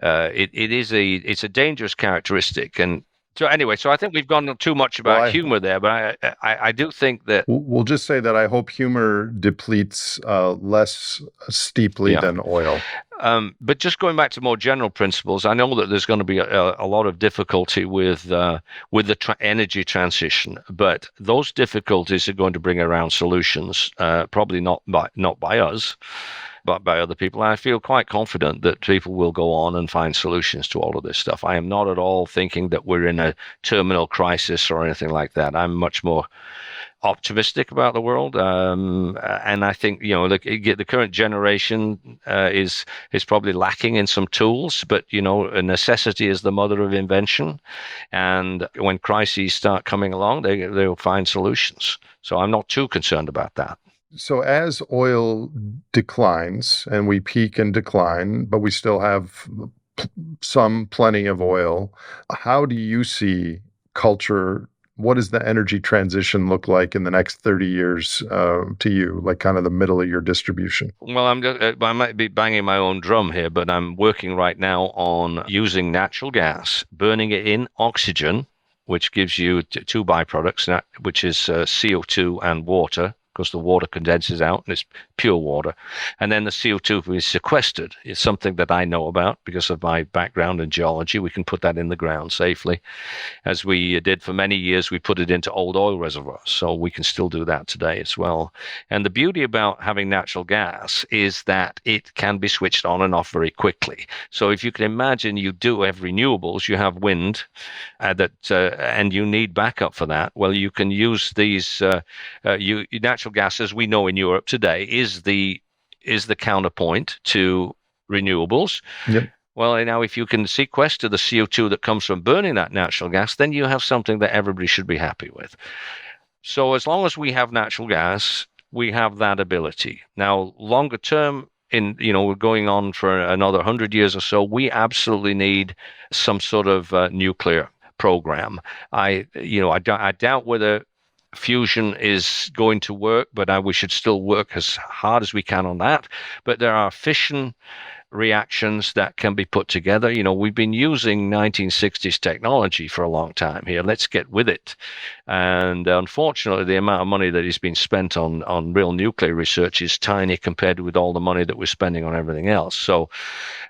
it's a dangerous characteristic. And so anyway, so I think we've gone too much about humor there, but I do think that we'll just say that I hope humor depletes less steeply than oil. But just going back to more general principles, I know that there's going to be a lot of difficulty with the energy transition, but those difficulties are going to bring around solutions, probably not by us, but by other people. And I feel quite confident that people will go on and find solutions to all of this stuff. I am not at all thinking that we're in a terminal crisis or anything like that. I'm much more optimistic about the world, and I think the current generation is probably lacking in some tools, but necessity is the mother of invention, and when crises start coming along, they'll find solutions. So I'm not too concerned about that. So as oil declines and we peak and decline, but we still have plenty of oil, how do you see culture? What does the energy transition look like in the next 30 years to you, like kind of the middle of your distribution? Well, I might be banging my own drum here, but I'm working right now on using natural gas, burning it in oxygen, which gives you two byproducts, which is CO2 and water, because the water condenses out and it's pure water. And then the CO2 is sequestered. It's something that I know about because of my background in geology. We can put that in the ground safely. As we did for many years, we put it into old oil reservoirs. So we can still do that today as well. And the beauty about having natural gas is that it can be switched on and off very quickly. So if you can imagine, you do have renewables, you have wind, and you need backup for that. Well, you can use these natural gas, as we know in Europe today, is the counterpoint to renewables. Yep. Well, now if you can sequester the CO2 that comes from burning that natural gas, then you have something that everybody should be happy with. So as long as we have natural gas, we have that ability. Now, longer term, we're going on for another 100 years or so, we absolutely need some sort of nuclear program. I doubt whether fusion is going to work, but we should still work as hard as we can on that. But there are fission reactions that can be put together. We've been using 1960s technology for a long time here. Let's get with it. And unfortunately, the amount of money that is being spent on real nuclear research is tiny compared with all the money that we're spending on everything else. So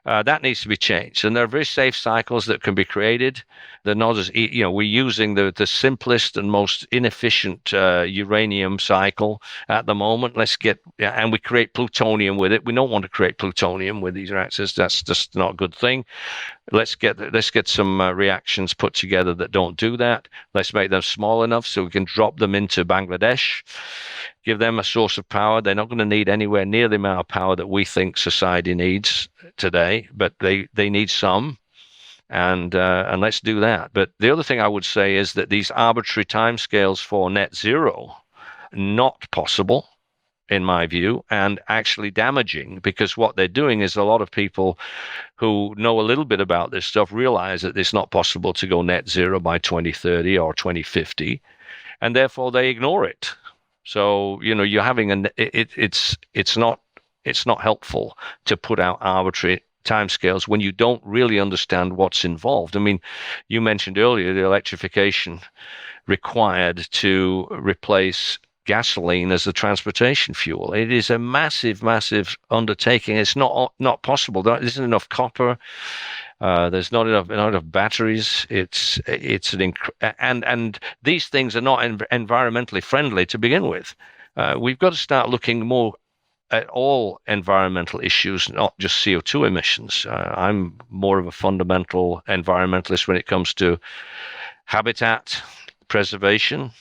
that needs to be changed. And there are very safe cycles that can be created. They're not as, we're using the simplest and most inefficient uranium cycle at the moment. And we create plutonium with it. We don't want to create plutonium with these reactors. That's just not a good thing. Let's get some reactions put together that don't do that. Let's make them small enough so we can drop them into Bangladesh, give them a source of power. They're not going to need anywhere near the amount of power that we think society needs today, but they need some. and let's do that. But the other thing I would say is that these arbitrary timescales for net zero, not possible in my view, and actually damaging, because what they're doing is a lot of people who know a little bit about this stuff realize that it's not possible to go net zero by 2030 or 2050, and therefore they ignore it. So you're having it's not helpful to put out arbitrary timescales when you don't really understand what's involved. I mean, you mentioned earlier the electrification required to replace gasoline as a transportation fuel. It is a massive, massive undertaking. It's not possible. There isn't enough copper. There's not enough batteries. And these things are not environmentally friendly to begin with. We've got to start looking more at all environmental issues, not just CO2 emissions. I'm more of a fundamental environmentalist when it comes to habitat preservation,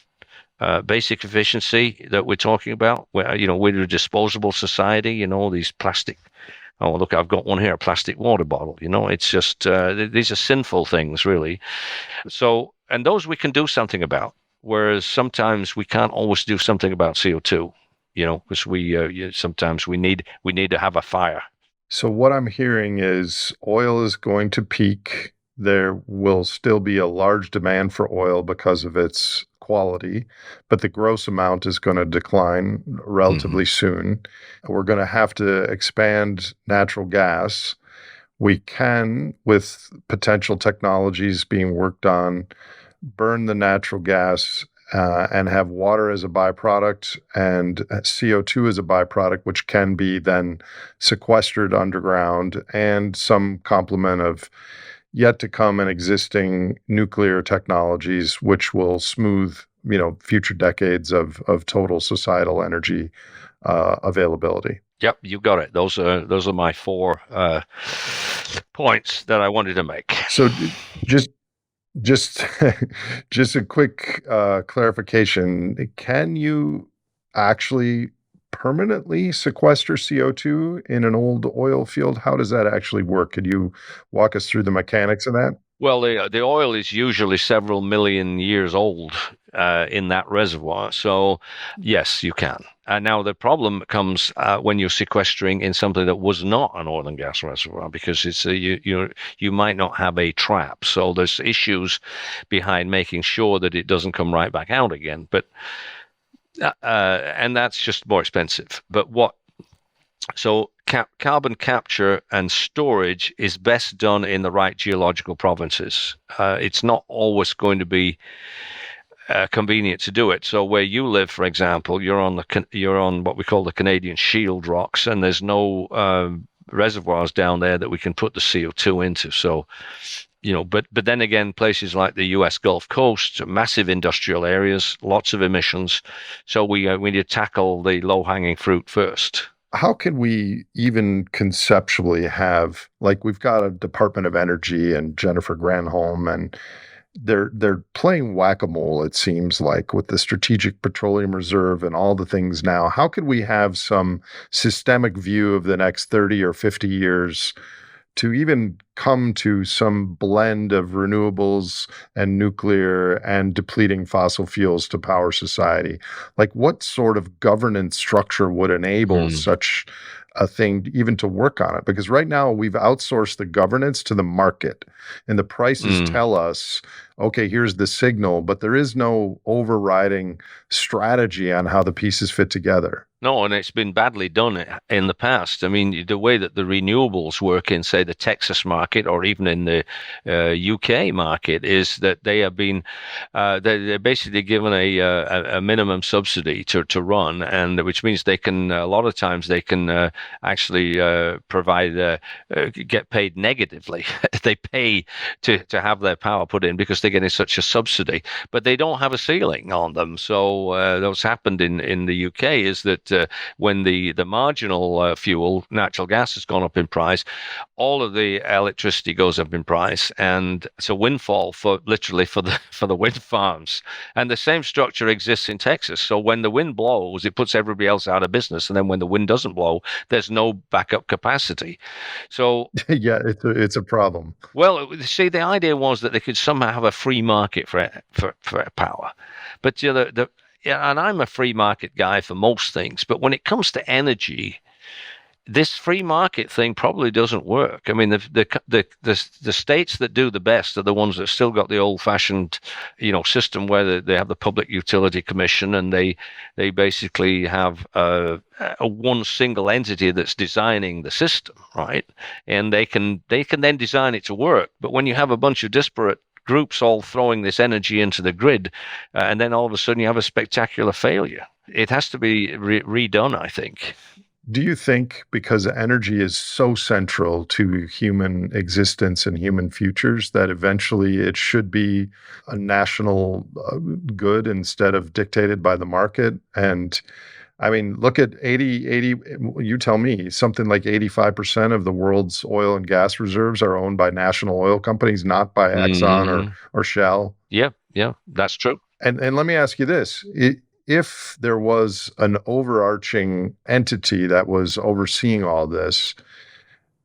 basic efficiency that we're talking about. We're a disposable society. These plastic. Oh, look, I've got one here, a plastic water bottle. It's just these are sinful things, really. So, and those we can do something about. Whereas sometimes we can't always do something about CO2. Because sometimes we need to have a fire. So what I'm hearing is oil is going to peak. There will still be a large demand for oil because of its quality, but the gross amount is going to decline relatively soon. We're going to have to expand natural gas. We can, with potential technologies being worked on, burn the natural gas and have water as a byproduct and CO2 as a byproduct, which can be then sequestered underground, and some complement of yet to come and existing nuclear technologies, which will smooth, future decades of total societal energy availability. Yep, you got it. Those are my 4 points that I wanted to make. So just a quick clarification. Can you actually permanently sequester CO2 in an old oil field? How does that actually work? Could you walk us through the mechanics of that? Well, the oil is usually several million years old in that reservoir. So, yes, you can. Now, the problem comes when you're sequestering in something that was not an oil and gas reservoir, because it's you might not have a trap. So there's issues behind making sure that it doesn't come right back out again. But and that's just more expensive. But carbon capture and storage is best done in the right geological provinces. It's not always going to be convenient to do it. So where you live, for example, you're on what we call the Canadian Shield rocks, and there's no reservoirs down there that we can put the CO2 into. So, but then again, places like the U.S. Gulf Coast, massive industrial areas, lots of emissions. So we need to tackle the low-hanging fruit first. How can we even conceptually have, like, we've got a Department of Energy and Jennifer Granholm, and they're playing whack-a-mole, it seems like, with the Strategic Petroleum Reserve and all the things now. How could we have some systemic view of the next 30 or 50 years to even come to some blend of renewables and nuclear and depleting fossil fuels to power society? Like, what sort of governance structure would enable such a thing even to work on it? Because right now we've outsourced the governance to the market, and the prices tell us, okay, here's the signal, but there is no overriding strategy on how the pieces fit together. No, and it's been badly done in the past. I mean, the way that the renewables work in, say, the Texas market or even in the UK market is that they have been they're basically given a minimum subsidy to run, and which means they can a lot of times they can actually provide get paid negatively. They pay to have their power put in because they're getting such a subsidy, but they don't have a ceiling on them. So what's happened in the UK is that when the marginal fuel, natural gas, has gone up in price, all of the electricity goes up in price, and it's a windfall for literally for the wind farms. And the same structure exists in Texas. So when the wind blows, it puts everybody else out of business, and then when the wind doesn't blow, there's no backup capacity. So Yeah, it's a problem. well, see, the idea was that they could somehow have a free market for power, but yeah, and I'm a free market guy for most things, but when it comes to energy, this free market thing probably doesn't work. I mean, the states that do the best are the ones that still got the old-fashioned, system where they have the Public Utility Commission, and they basically have a one single entity that's designing the system, right? And they can then design it to work. But when you have a bunch of disparate groups all throwing this energy into the grid, and then all of a sudden you have a spectacular failure, it has to be redone, I think. Do you think because energy is so central to human existence and human futures that eventually it should be a national good instead of dictated by the market? And I mean, look at 80, you tell me, something like 85% of the world's oil and gas reserves are owned by national oil companies, not by Exxon Mm-hmm. or Shell. Yeah, that's true. And let me ask you this. If there was an overarching entity that was overseeing all this,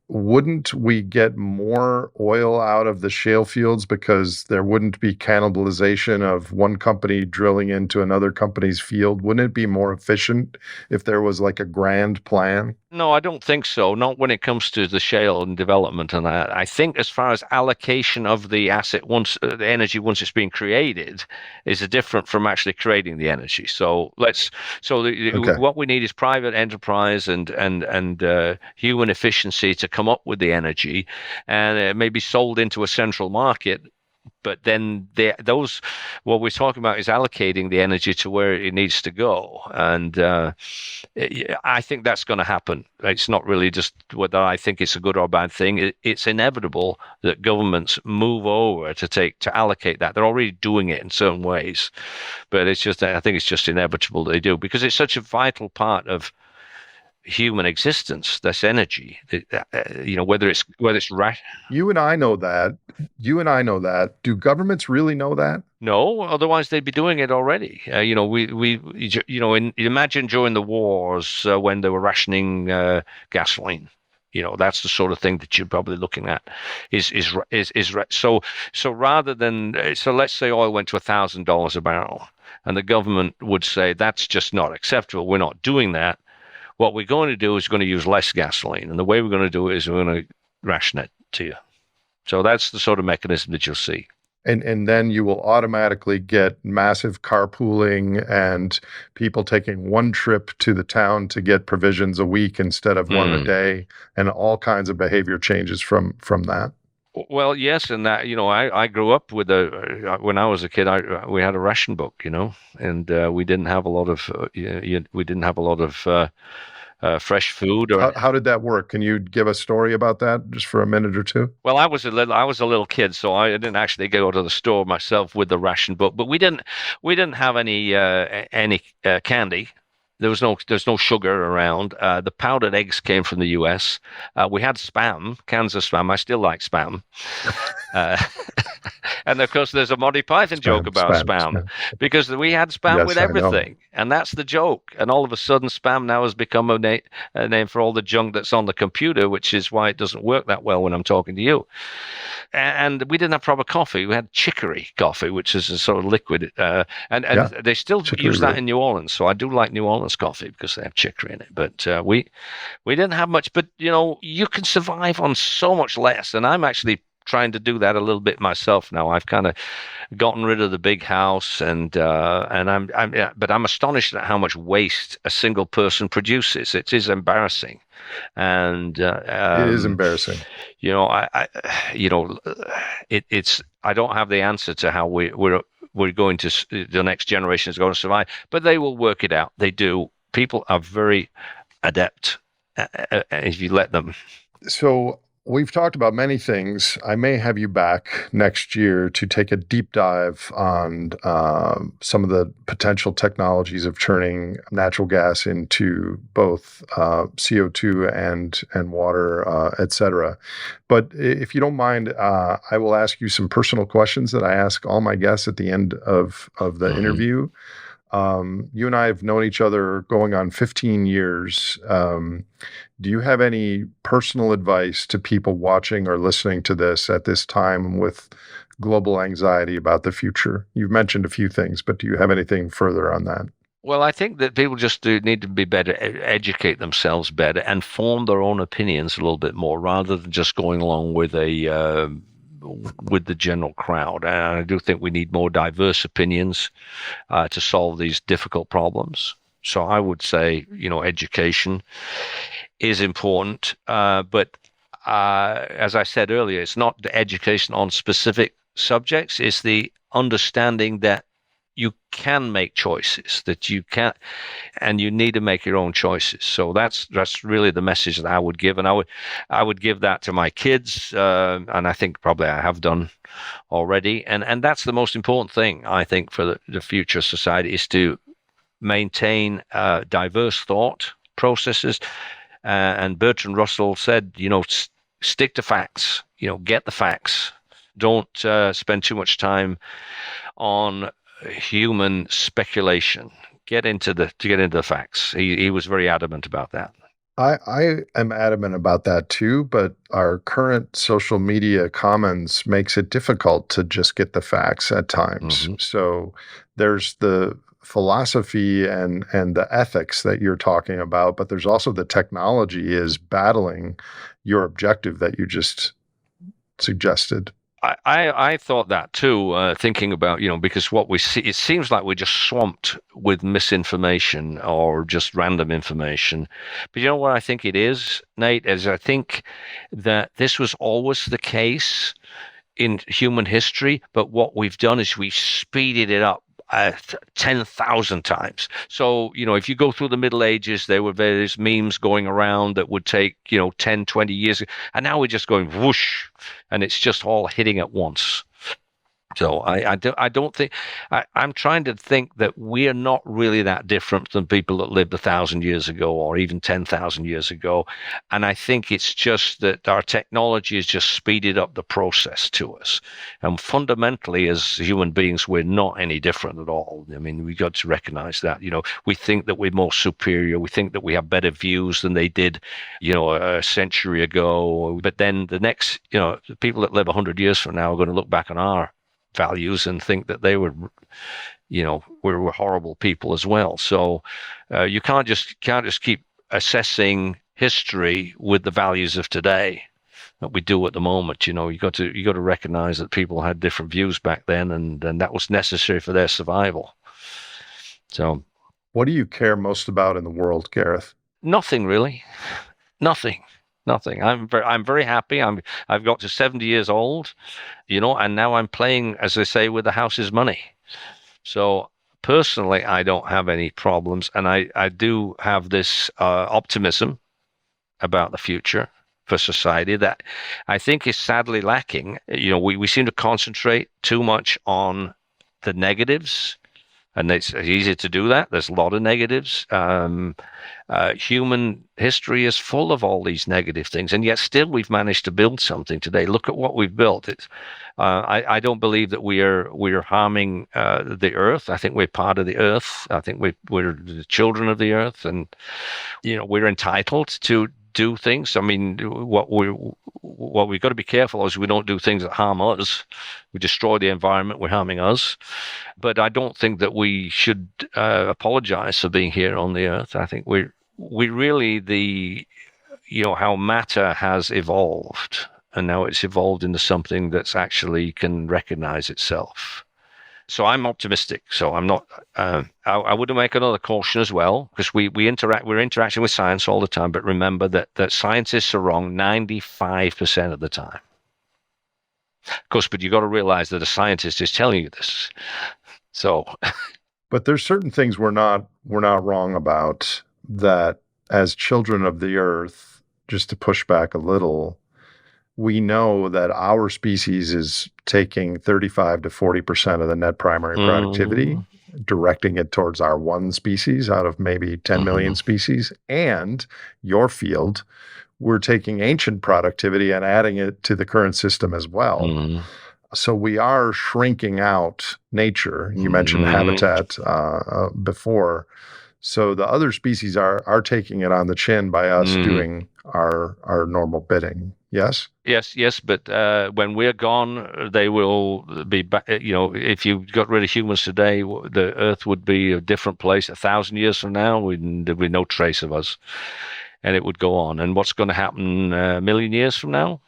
wouldn't we get more oil out of the shale fields because there wouldn't be cannibalization of one company drilling into another company's field? Wouldn't it be more efficient if there was like a grand plan? No, I don't think so. Not when it comes to the shale and development and that. I think as far as allocation of the asset once the energy once it's been created is different from actually creating the energy. So Okay. what we need is private enterprise and human efficiency to come up with the energy, and it may be sold into a central market. But then what we're talking about is allocating the energy to where it needs to go, and I think that's going to happen. It's not really just whether I think it's a good or bad thing. It's inevitable that governments move over to allocate that. They're already doing it in certain ways, but I think it's just inevitable they do, because it's such a vital part of human existence, this energy. Whether it's right. You and I know that. You and I know that. Do governments really know that? No, otherwise they'd be doing it already. Imagine during the wars when they were rationing gasoline. That's the sort of thing that you're probably looking at. So rather than let's say oil went to $1,000 a barrel, and the government would say that's just not acceptable. We're not doing that. What we're going to do is going to use less gasoline, and the way we're going to do it is we're going to ration it to you. So that's the sort of mechanism that you'll see. And then you will automatically get massive carpooling and people taking one trip to the town to get provisions a week instead of one a day, and all kinds of behavior changes from that. Well, yes, and that I grew up with when I was a kid, we had a ration book, and we didn't have a lot of fresh food. How did that work? Can you give a story about that just for a minute or two? Well, I was a little kid, so I didn't actually go to the store myself with the ration book. But we didn't have any candy. There's no sugar around. The powdered eggs came from the U.S. We had spam, cans of spam. I still like spam. And of course, there's a Monty Python joke about spam, because we had spam with everything, and that's the joke. And all of a sudden, spam now has become a name for all the junk that's on the computer, which is why it doesn't work that well when I'm talking to you. And we didn't have proper coffee. We had chicory coffee, which is a sort of liquid, and they still use that in New Orleans. So I do like New Orleans coffee because they have chicory in it. But we didn't have much. But you can survive on so much less, and I'm actually trying to do that a little bit myself now. I've kind of gotten rid of the big house, and I'm astonished at how much waste a single person produces. It is embarrassing, and it is embarrassing. I don't have the answer to how we're going to, the next generation is going to survive, but they will work it out. They do. People are very adept if you let them. So we've talked about many things. I may have you back next year to take a deep dive on some of the potential technologies of turning natural gas into both CO2 and water, et cetera. But if you don't mind, I will ask you some personal questions that I ask all my guests at the end of the Mm-hmm. interview. You and I have known each other going on 15 years. Do you have any personal advice to people watching or listening to this at this time with global anxiety about the future? You've mentioned a few things, but do you have anything further on that? Well, I think that people just do need to be better, educate themselves better, and form their own opinions a little bit more, rather than just going along with with the general crowd. And I do think we need more diverse opinions to solve these difficult problems. So I would say, education is important, but as I said earlier, it's not the education on specific subjects; it's the understanding that you can make choices, that you can, and you need to make your own choices. So that's really the message that I would give, and I would give that to my kids, and I think probably I have done already, and that's the most important thing I think for the future society, is to maintain diverse thought processes. And Bertrand Russell said, stick to facts. Get the facts. Don't spend too much time on human speculation. Get into the facts. He was very adamant about that. I am adamant about that too, but our current social media commons makes it difficult to just get the facts at times. Mm-hmm. So there's the philosophy and the ethics that you're talking about, but there's also the technology is battling your objective that you just suggested. I thought that too, thinking about, because what we see, it seems like we're just swamped with misinformation or just random information. But you know what I think it is, Nate, is I think that this was always the case in human history, but what we've done is we've speeded it up 10,000 times. So, if you go through the Middle Ages, there were various memes going around that would take, 10, 20 years. And now we're just going whoosh, and it's just all hitting at once. So I don't think I'm trying to think that we are not really that different than people that lived 1,000 years ago or even 10,000 years ago, and I think it's just that our technology has just speeded up the process to us. And fundamentally, as human beings, we're not any different at all. I mean, we got to recognize that. We think that we're more superior. We think that we have better views than they did, a century ago. But then the next, the people that live 100 years from now are going to look back on our values and think that they were, were horrible people as well. So you can't just keep assessing history with the values of today that we do at the moment. You got to recognize that people had different views back then, and that was necessary for their survival. So, What do you care most about in the world, Gareth? nothing really, nothing. Nothing. I'm very happy. I've got to 70 years old, and now I'm playing, as they say, with the house's money. So personally, I don't have any problems, and I do have this optimism about the future for society that I think is sadly lacking. We seem to concentrate too much on the negatives, and it's easy to do that. There's a lot of negatives. Human history is full of all these negative things, and yet still we've managed to build something today. Look at what we've built. I don't believe that we are harming the earth. I think we're part of the earth. I think we're the children of the earth, and we're entitled to do things. I mean, what we've got to be careful is we don't do things that harm us. We destroy the environment, we're harming us. But I don't think that we should apologize for being here on the earth. I think we really how matter has evolved, and now it's evolved into something that's actually can recognize itself. So I'm optimistic. So I'm not. I would make another caution as well, because we're interacting with science all the time. But remember that scientists are wrong 95% of the time. Of course, but you got to realize that a scientist is telling you this. So, but there's certain things we're not wrong about, that as children of the earth, just to push back a little, we know that our species is taking 35 to 40% of the net primary productivity, directing it towards our one species out of maybe 10 million species. And your field, we're taking ancient productivity and adding it to the current system as well. So we are shrinking out nature. You mentioned habitat before. So the other species are taking it on the chin by us doing our normal bidding. Yes? Yes, but when we're gone, they will be back. If you got rid of humans today, the Earth would be a different place. 1,000 years from now, there'd be no trace of us, and it would go on. And what's going to happen a million years from now?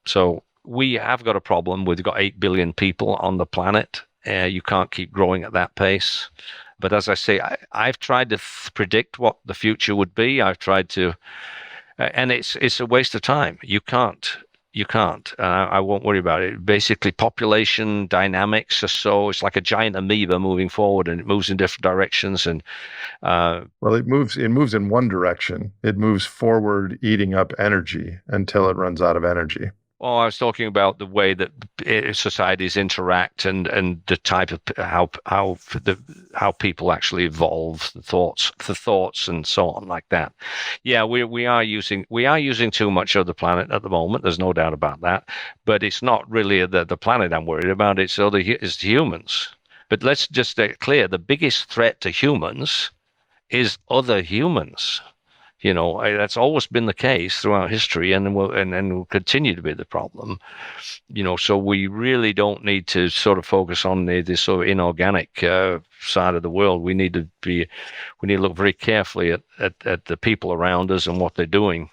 So we have got a problem. We've got 8 billion people on the planet. You can't keep growing at that pace. But as I say, I've tried to predict what the future would be. I've tried to, and it's a waste of time. You can't. I won't worry about it. Basically, population dynamics are it's like a giant amoeba moving forward, and it moves in different directions. And well, it moves in one direction. It moves forward, eating up energy until it runs out of energy. Oh, I was talking about the way that societies interact and the type of how people actually evolve, the thoughts and so on like that. Yeah, we are using too much of the planet at the moment. There's no doubt about that. But it's not really the planet I'm worried about. It's humans. But let's just stay clear: the biggest threat to humans is other humans. That's always been the case throughout history, and will continue to be the problem. So we really don't need to sort of focus on this sort of inorganic side of the world. We need to look very carefully at the people around us and what they're doing,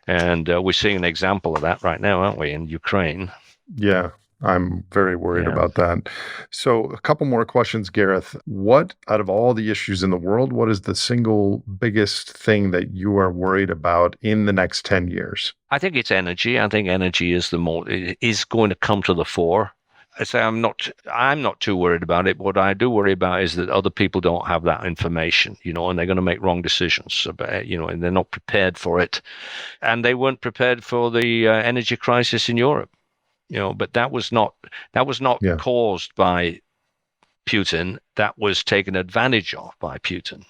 and we're seeing an example of that right now, aren't we, in Ukraine? Yeah. I'm very worried about that. So a couple more questions, Gareth. What, out of all the issues in the world, what is the single biggest thing that you are worried about in the next 10 years? I think it's energy. I think energy is going to come to the fore. I say I'm not too worried about it. What I do worry about is that other people don't have that information, and they're going to make wrong decisions about, and they're not prepared for it. And they weren't prepared for the energy crisis in Europe. But that was not caused by Putin. That was taken advantage of by Putin,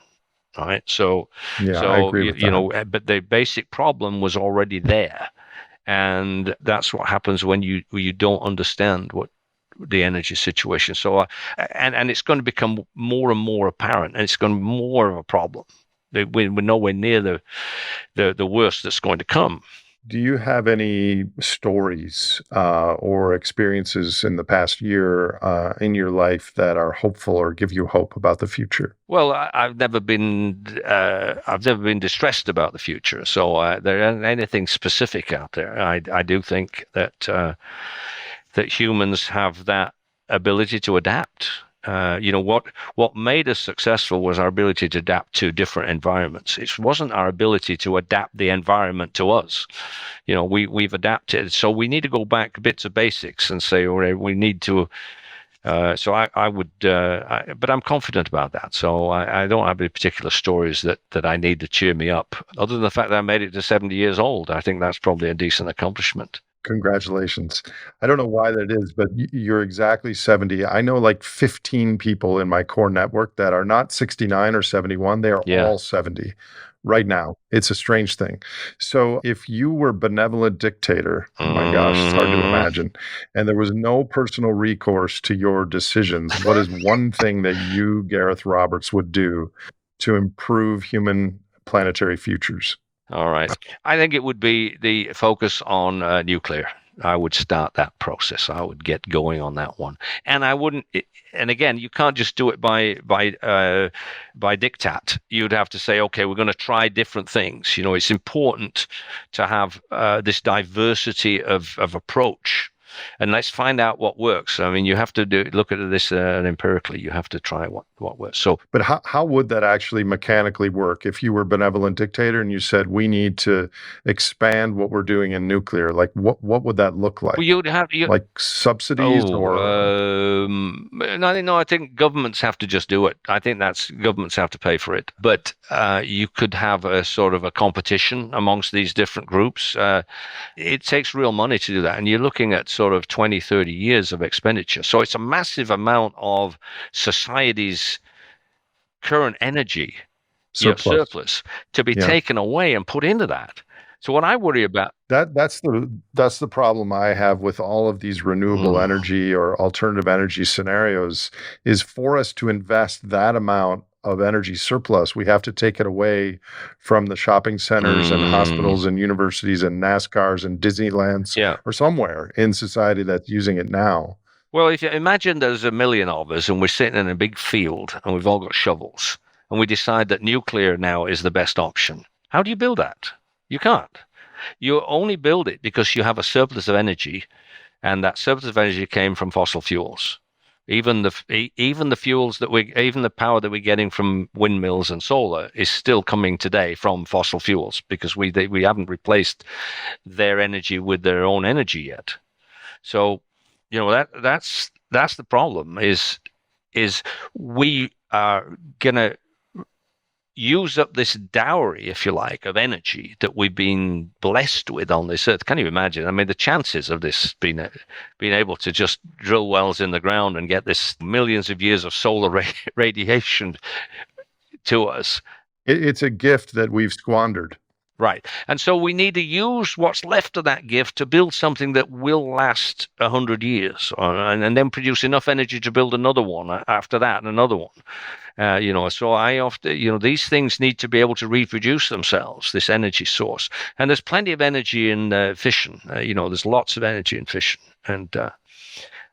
right? I agree with that. But the basic problem was already there, and that's what happens when you don't understand what the energy situation. So, and it's going to become more and more apparent, and it's going to be more of a problem. We're nowhere near the worst that's going to come. Do you have any stories or experiences in the past year in your life that are hopeful or give you hope about the future? Well, I've never been distressed about the future, so there isn't anything specific out there. I do think that humans have that ability to adapt. What made us successful was our ability to adapt to different environments. It wasn't our ability to adapt the environment to us. We've adapted. So we need to go back a bit to basics and say, all right, we need to. So I would, but I'm confident about that. So I don't have any particular stories that I need to cheer me up. Other than the fact that I made it to 70 years old, I think that's probably a decent accomplishment. Congratulations. I don't know why that is, but you're exactly 70. I know like 15 people in my core network that are not 69 or 71. They are all 70 right now. It's a strange thing. So if you were benevolent dictator, oh my gosh, it's hard to imagine, and there was no personal recourse to your decisions, what is one thing that you, Gareth Roberts, would do to improve human planetary futures? All right. I think it would be the focus on nuclear. I would start that process. I would get going on that one, and I wouldn't. And again, you can't just do it by diktat. You'd have to say, okay, we're going to try different things. It's important to have this diversity of approach. and let's find out what works. I mean, you have to look at this empirically. You have to try what works. So, but how would that actually mechanically work if you were benevolent dictator and you said we need to expand what we're doing in nuclear? Like what would that look like? Well, you'd have like subsidies no, I think governments have to just do it. I think governments have to pay for it. But you could have a sort of a competition amongst these different groups. It takes real money to do that. And you're looking at sort of 20, 30 years of expenditure. So it's a massive amount of society's current energy surplus to be taken away and put into that. So what I worry about that's the problem I have with all of these renewable energy or alternative energy scenarios is for us to invest that amount of energy surplus, we have to take it away from the shopping centers and hospitals and universities and NASCARs and Disneylands or somewhere in society that's using it now. Well, if you imagine there's 1 million of us and we're sitting in a big field and we've all got shovels and we decide that nuclear now is the best option. How do you build that? You can't. You only build it because you have a surplus of energy, and that surplus of energy came from fossil fuels. Even the fuels even the power that we're getting from windmills and solar is still coming today from fossil fuels because we haven't replaced their energy with their own energy yet. So, that's the problem. Is we are gonna use up this dowry, if you like, of energy that we've been blessed with on this earth. Can you imagine? I mean, the chances of this being able to just drill wells in the ground and get this millions of years of solar radiation to us. It's a gift that we've squandered. Right. And so we need to use what's left of that gift to build something that will last 100 years and then produce enough energy to build another one after that and another one. So I often, these things need to be able to reproduce themselves, this energy source. And there's plenty of energy in fission. There's lots of energy in fission. And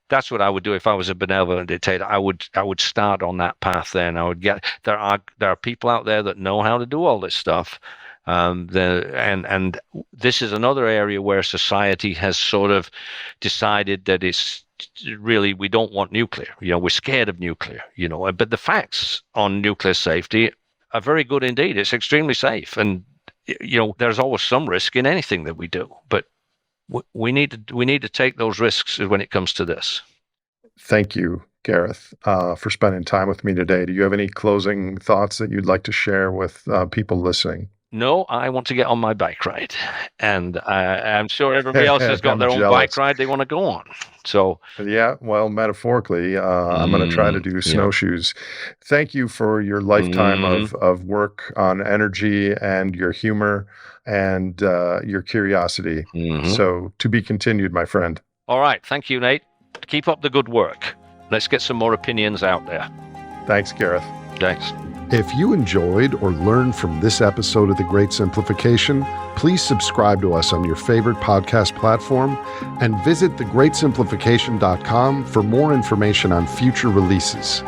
that's what I would do if I was a benevolent dictator. I would start on that path then. There are people out there that know how to do all this stuff. And this is another area where society has sort of decided that it's really, we don't want nuclear. We're scared of nuclear, but the facts on nuclear safety are very good indeed. It's extremely safe. And, there's always some risk in anything that we do, but we need to take those risks when it comes to this. Thank you, Gareth, for spending time with me today. Do you have any closing thoughts that you'd like to share with people listening? No, I want to get on my bike ride, and I'm sure everybody else has got their own bike ride they want to go on. So yeah, well, metaphorically, I'm going to try to do snowshoes. Thank you for your lifetime of work on energy and your humor and your curiosity. So to be continued, my friend. All right. Thank you, Nate. Keep up the good work. Let's get some more opinions out there. Thanks, Gareth. Thanks. If you enjoyed or learned from this episode of The Great Simplification, please subscribe to us on your favorite podcast platform and visit thegreatsimplification.com for more information on future releases.